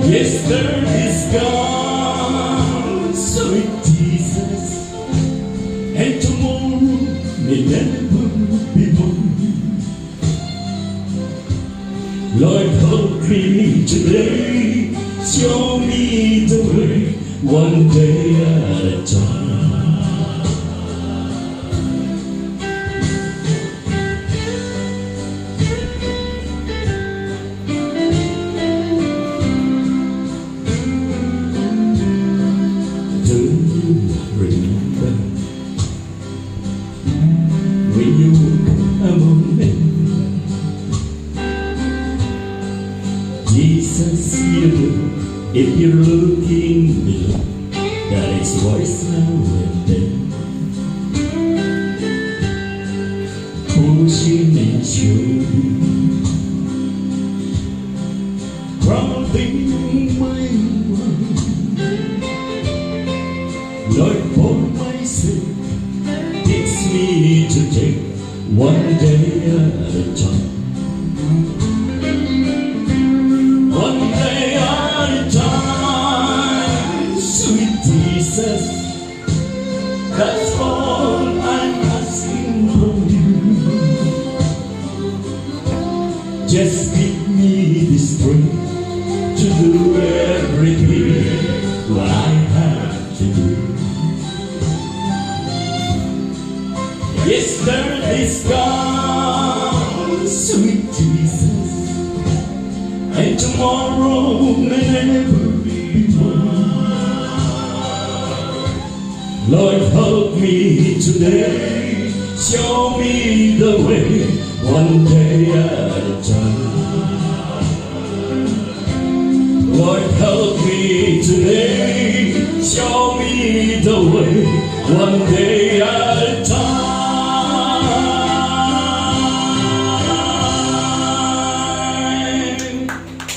Yesterday's gone, sweet Jesus, and tomorrow may never be more. Lord, help me today, show me the way, one day at a time. Do you remember when you were among men? Jesus, you know, if you're looking below, that is voice now and then, pushing and shoving, crowding my mind. Lord, for my sake, teach me to take one day at a time. One day at a time, sweet Jesus, that's all I'm asking from you. Just give me the strength to do everything what I have to do. Yesterday's gone, sweet Jesus, and tomorrow may never be more. Lord, help me today, show me the way, one day at a time. Lord, help me today, show me the way, one day at a time.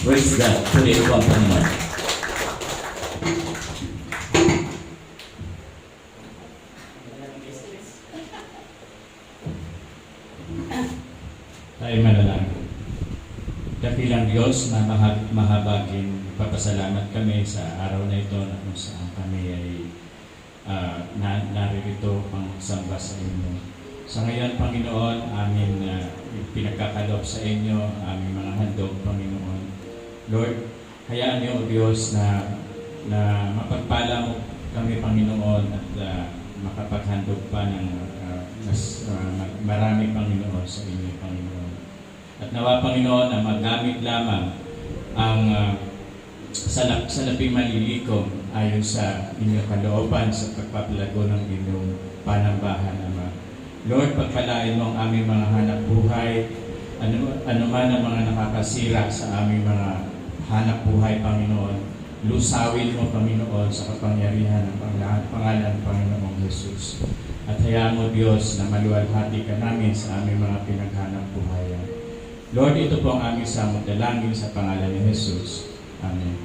Praise God. Purihin ko ang Panginoon. Tayo manalangin. Dakilang Diyos na mahabagin, papasalamat kami sa araw na ito na kung saan kami ay naririto pang samba sa inyo. Sa ngayon, Panginoon, amin pinagkakaloob sa inyo, aming mga handog, Panginoon. Lord, hayaan niyo, O Diyos, na mapagpala mo kami, Panginoon, at makapaghandog pa ng mas marami, Panginoon, sa inyo, Panginoon. At nawa, Panginoon, na magamit lamang ang salaping malilikom ayon sa inyong kalooban sa pagpapalago ng inyong panambahan, Ama. Lord, pagpalain mo ang aming mga hanap buhay, ano man ang mga nakakasira sa aming mga hanap buhay, Panginoon. lusawin mo, Panginoon, sa kapangyarihan ng pangalan ng Panginoong Jesus. At hayaan mo, Diyos, na maluwalhati ka namin sa aming mga pinaghanap buhayan. Lord, ito po ang aming samot dalangin sa pangalan ni Jesus. Amen.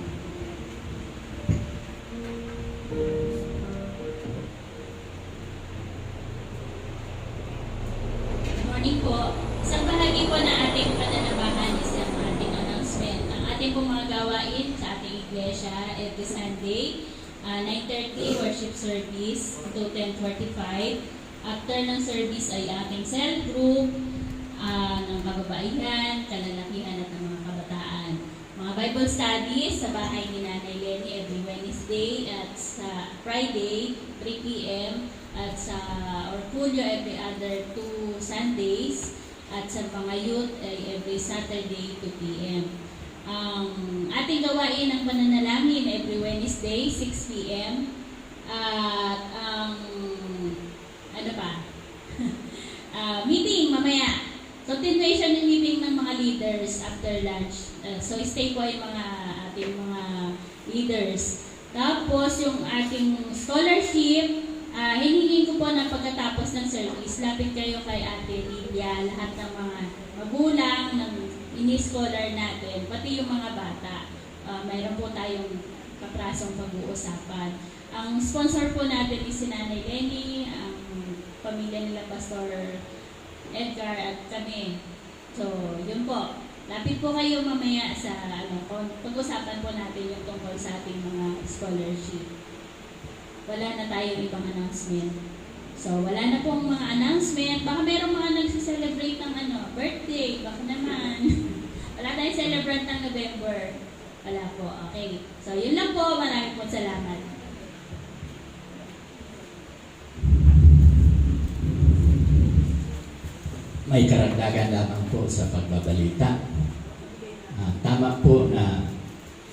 Morning po. Isang bahagi po na ating pananabahan is ang ating announcement. Ang ating pong mga gawain sa ating iglesia every Sunday, 9:30 worship service to 10:45. After ng service ay ating cell group ng kababaihan, kalalakihan at ng mga kabataan. Mga Bible studies sa bahay ni Nanay Lenny every Wednesday at sa Friday, 3 p.m. at sa Orgulyo every other 2 Sundays at sa mga youth ay every Saturday 2 p.m. Ang ating gawain ng pananalangin every Wednesday 6 p.m. at ang meeting mamaya. Continuation ng meeting ng mga leaders after lunch. So stay po yung mga ating mga leaders. Tapos yung ating scholarship, hinihingin ko po na pagkatapos ng service, lapit kayo kay Ate Lilia, lahat ng mga magulang ng ini-scholar natin, pati yung mga bata. Mayroon po tayong kaprasong pag-uusapan. Ang sponsor po natin is si Nanay Lenny, ang pamilya nila Pastor Edgar at kami. So, yun po. Lapit po kayo mamaya sa pag-usapan po natin yung tungkol sa ating mga scholarship. Wala na tayong ibang announcement. So, wala na pong mga announcement. Baka merong mga nagsiselebrate ng birthday. Baka naman. Wala tayong celebrant ng November. Wala po. Okay. So, yun lang po. Maraming po salamat. May karagdagan lamang po sa pagbabalita. Tama po na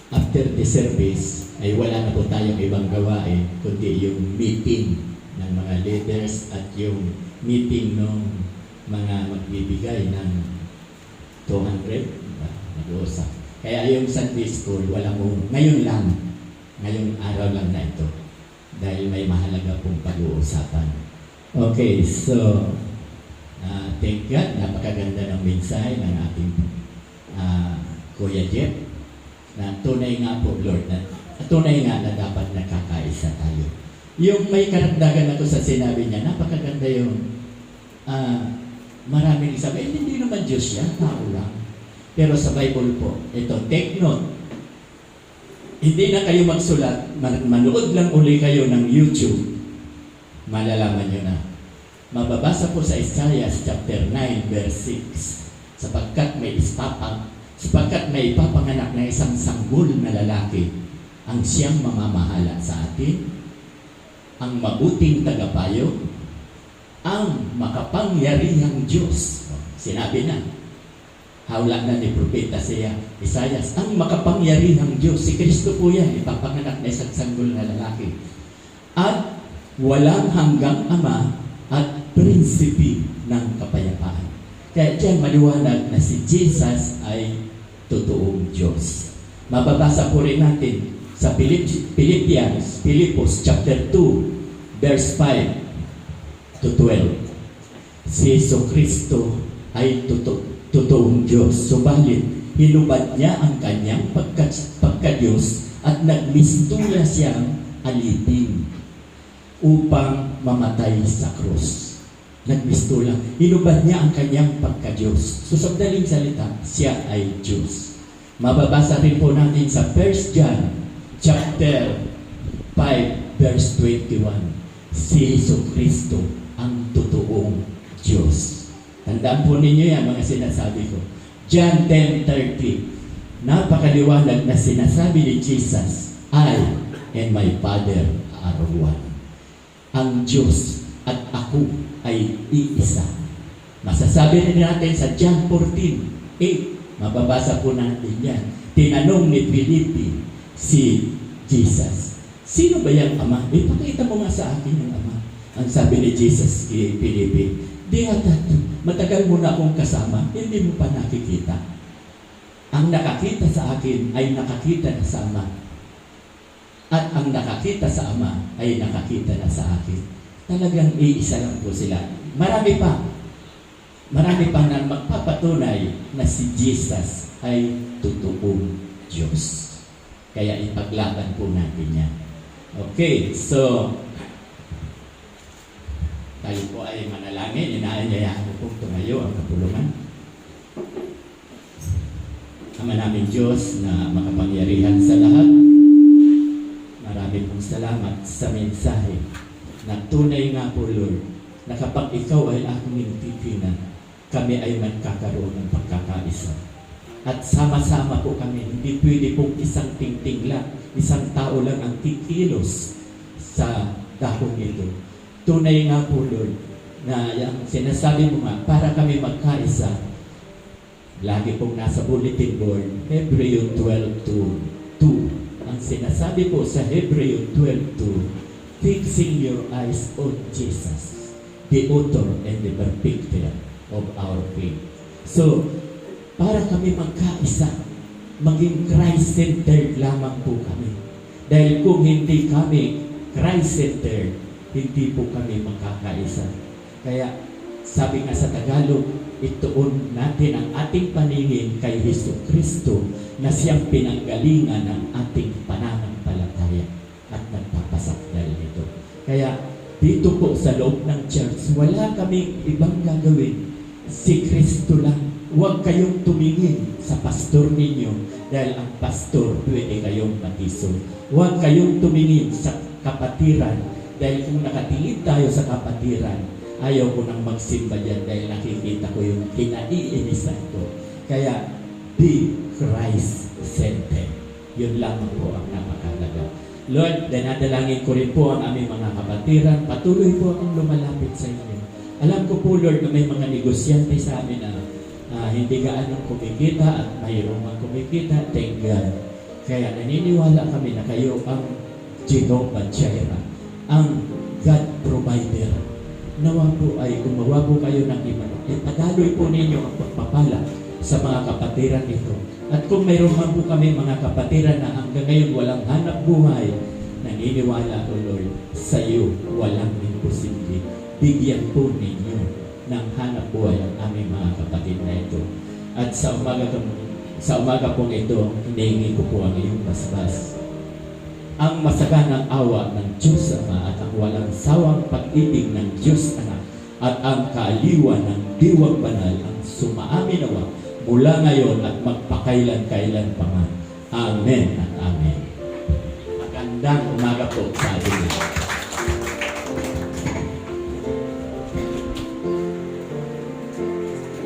after the service ay wala na po tayong ibang gawain kundi yung meeting ng mga leaders at yung meeting ng mga magbibigay ng 200 nag-uusap. Kaya yung Sunday School, wala mo, ngayong araw lang na ito dahil may mahalaga pong pag-uusapan. Okay, so thank God, napakaganda ng mensahe ng ating Kuya Jeff na tunay nga po, Lord, na tunay nga na dapat nakakaisa tayo. Yung may karagdagan ako sa sinabi niya, napakaganda yung maraming sabi, hindi naman Diyos yan, tao lang. Pero sa Bible po, ito, take note, hindi na kayo magsulat, manood lang uli kayo ng YouTube, malalaman nyo na. Mababasa po sa Isaiah chapter 9 verse 6, sapagkat may ipapanganak na isang sanggol na lalaki, ang siyang mamamahala sa atin, ang mabuting tagapayo, ang makapangyarihang Diyos. Sinabi na, hawla na ni Propeta Isaiah, ang makapangyarihang Diyos, si Kristo po yan, ipapanganak na isang sanggol na lalaki. At walang hanggang Ama at prinsipi ng kapayapaan. Kaya diyan maliwanag na si Jesus ay totoong Diyos. Mababasa po rin natin sa Philippians chapter 2 verse 5 to 12. Si Jesucristo ay totoong Diyos. Subalit, hinubad niya ang kanyang pagka-Diyos at nagmistula siyang alipin upang mamatay sa krus. Nagmistula. Hinubad niya ang kanyang pagka-Diyos. So, sa madaling salita, siya ay Diyos. Mababasa rin po natin sa 1 John chapter 5 verse 21. Si Jesucristo ang totoong Diyos. Tandaan po ninyo yan, mga sinasabi ko. John 10:30. Napakaliwanag na sinasabi ni Jesus, I and my Father are one. Ang Diyos at ako ay iisa. Masasabi rin natin sa John 14:8. Mababasa po natin yan. Tinanong ni Filipe si Jesus, sino ba yung Ama? Ipakita mo nga sa akin ang Ama. Ang sabi ni Jesus kay Filipe, matagal mo na akong kasama, hindi mo pa nakikita. Ang nakakita sa akin ay nakakita na sa Ama. At ang nakakita sa Ama ay nakakita na sa akin. Talagang iisa lang po sila. Marami pa na magpapatunay na si Jesus ay totoong Diyos. Kaya ipaglaban po natin yan. Okay, so tayo po ay manalangin. Inaanyayaan ko pong tumayo ang kapulungan. Ama namin Diyos na makapangyarihan sa lahat, marami pong salamat sa mensahe na tunay nga po, Lord, na kapag ikaw ay aking titinan, kami ay magkakaroon ng pagkakaisa. At sama-sama po kami, hindi pwede pong isang tingting lang, isang tao lang ang kikilos sa dahon ito. Tunay nga po, Lord, na yung sinasabi mo nga, para kami magkaisa, lagi pong nasa bulletin board, Hebreo 12:2. Ang sinasabi po sa Hebreo 12:2, fixing your eyes on Jesus, the author and the perfecter of our faith. So, para kami magkaisa, maging Christ-centered lamang po kami. Dahil kung hindi kami Christ-centered, hindi po kami magkakaisa. Kaya, sabi nga sa Tagalog, ituon natin ang ating paningin kay Hesus Kristo na siyang pinanggalingan ng ating pananampalataya at nagpapasakdal nito. Kaya dito po sa loob ng church, wala kaming ibang gagawin. Si Kristo lang. Huwag kayong tumingin sa pastor ninyo dahil ang pastor pwede kayong batiso. Huwag kayong tumingin sa kapatiran dahil kung nakatingin tayo sa kapatiran, ayaw ko nang magsimba dyan dahil nakikita ko yung kinaiinisan ko. Kaya, be Christ-centered. Yun lamang po ang napakalaga. Lord, dinadalangin ko rin po ang aming mga kapatiran. Patuloy po akong lumalapit sa inyo. Alam ko po, Lord, na may mga negosyante sa amin na hindi gaanong kumikita at mayroong mga kumikita. Thank God. Kaya naniniwala kami na kayo ang Jehovah Jireh, ang God provider. Nawa po ay gumawa po kayo ng iba. Pagaloy po ninyo ang pagpapala sa mga kapatiran ito. At kung mayroon man po kami mga kapatiran na hanggang ngayon walang hanap buhay, naniniwala ko, Lord, sa iyo walang imposible. Bigyan po ninyo ng hanap buhay ang aming mga kapatid na ito. At sa umaga pong ito, hinihingi ko po ang iyong basbas. Ang masaganang awa ng Diyos Ama at ang walang sawang pag-ibig ng Diyos Anak at ang kaaliwan ng Diwang Banal ang sumaaminawa mula ngayon at magpakailan-kailan pa man. Amen at Amen. Magandang umaga po sa atin.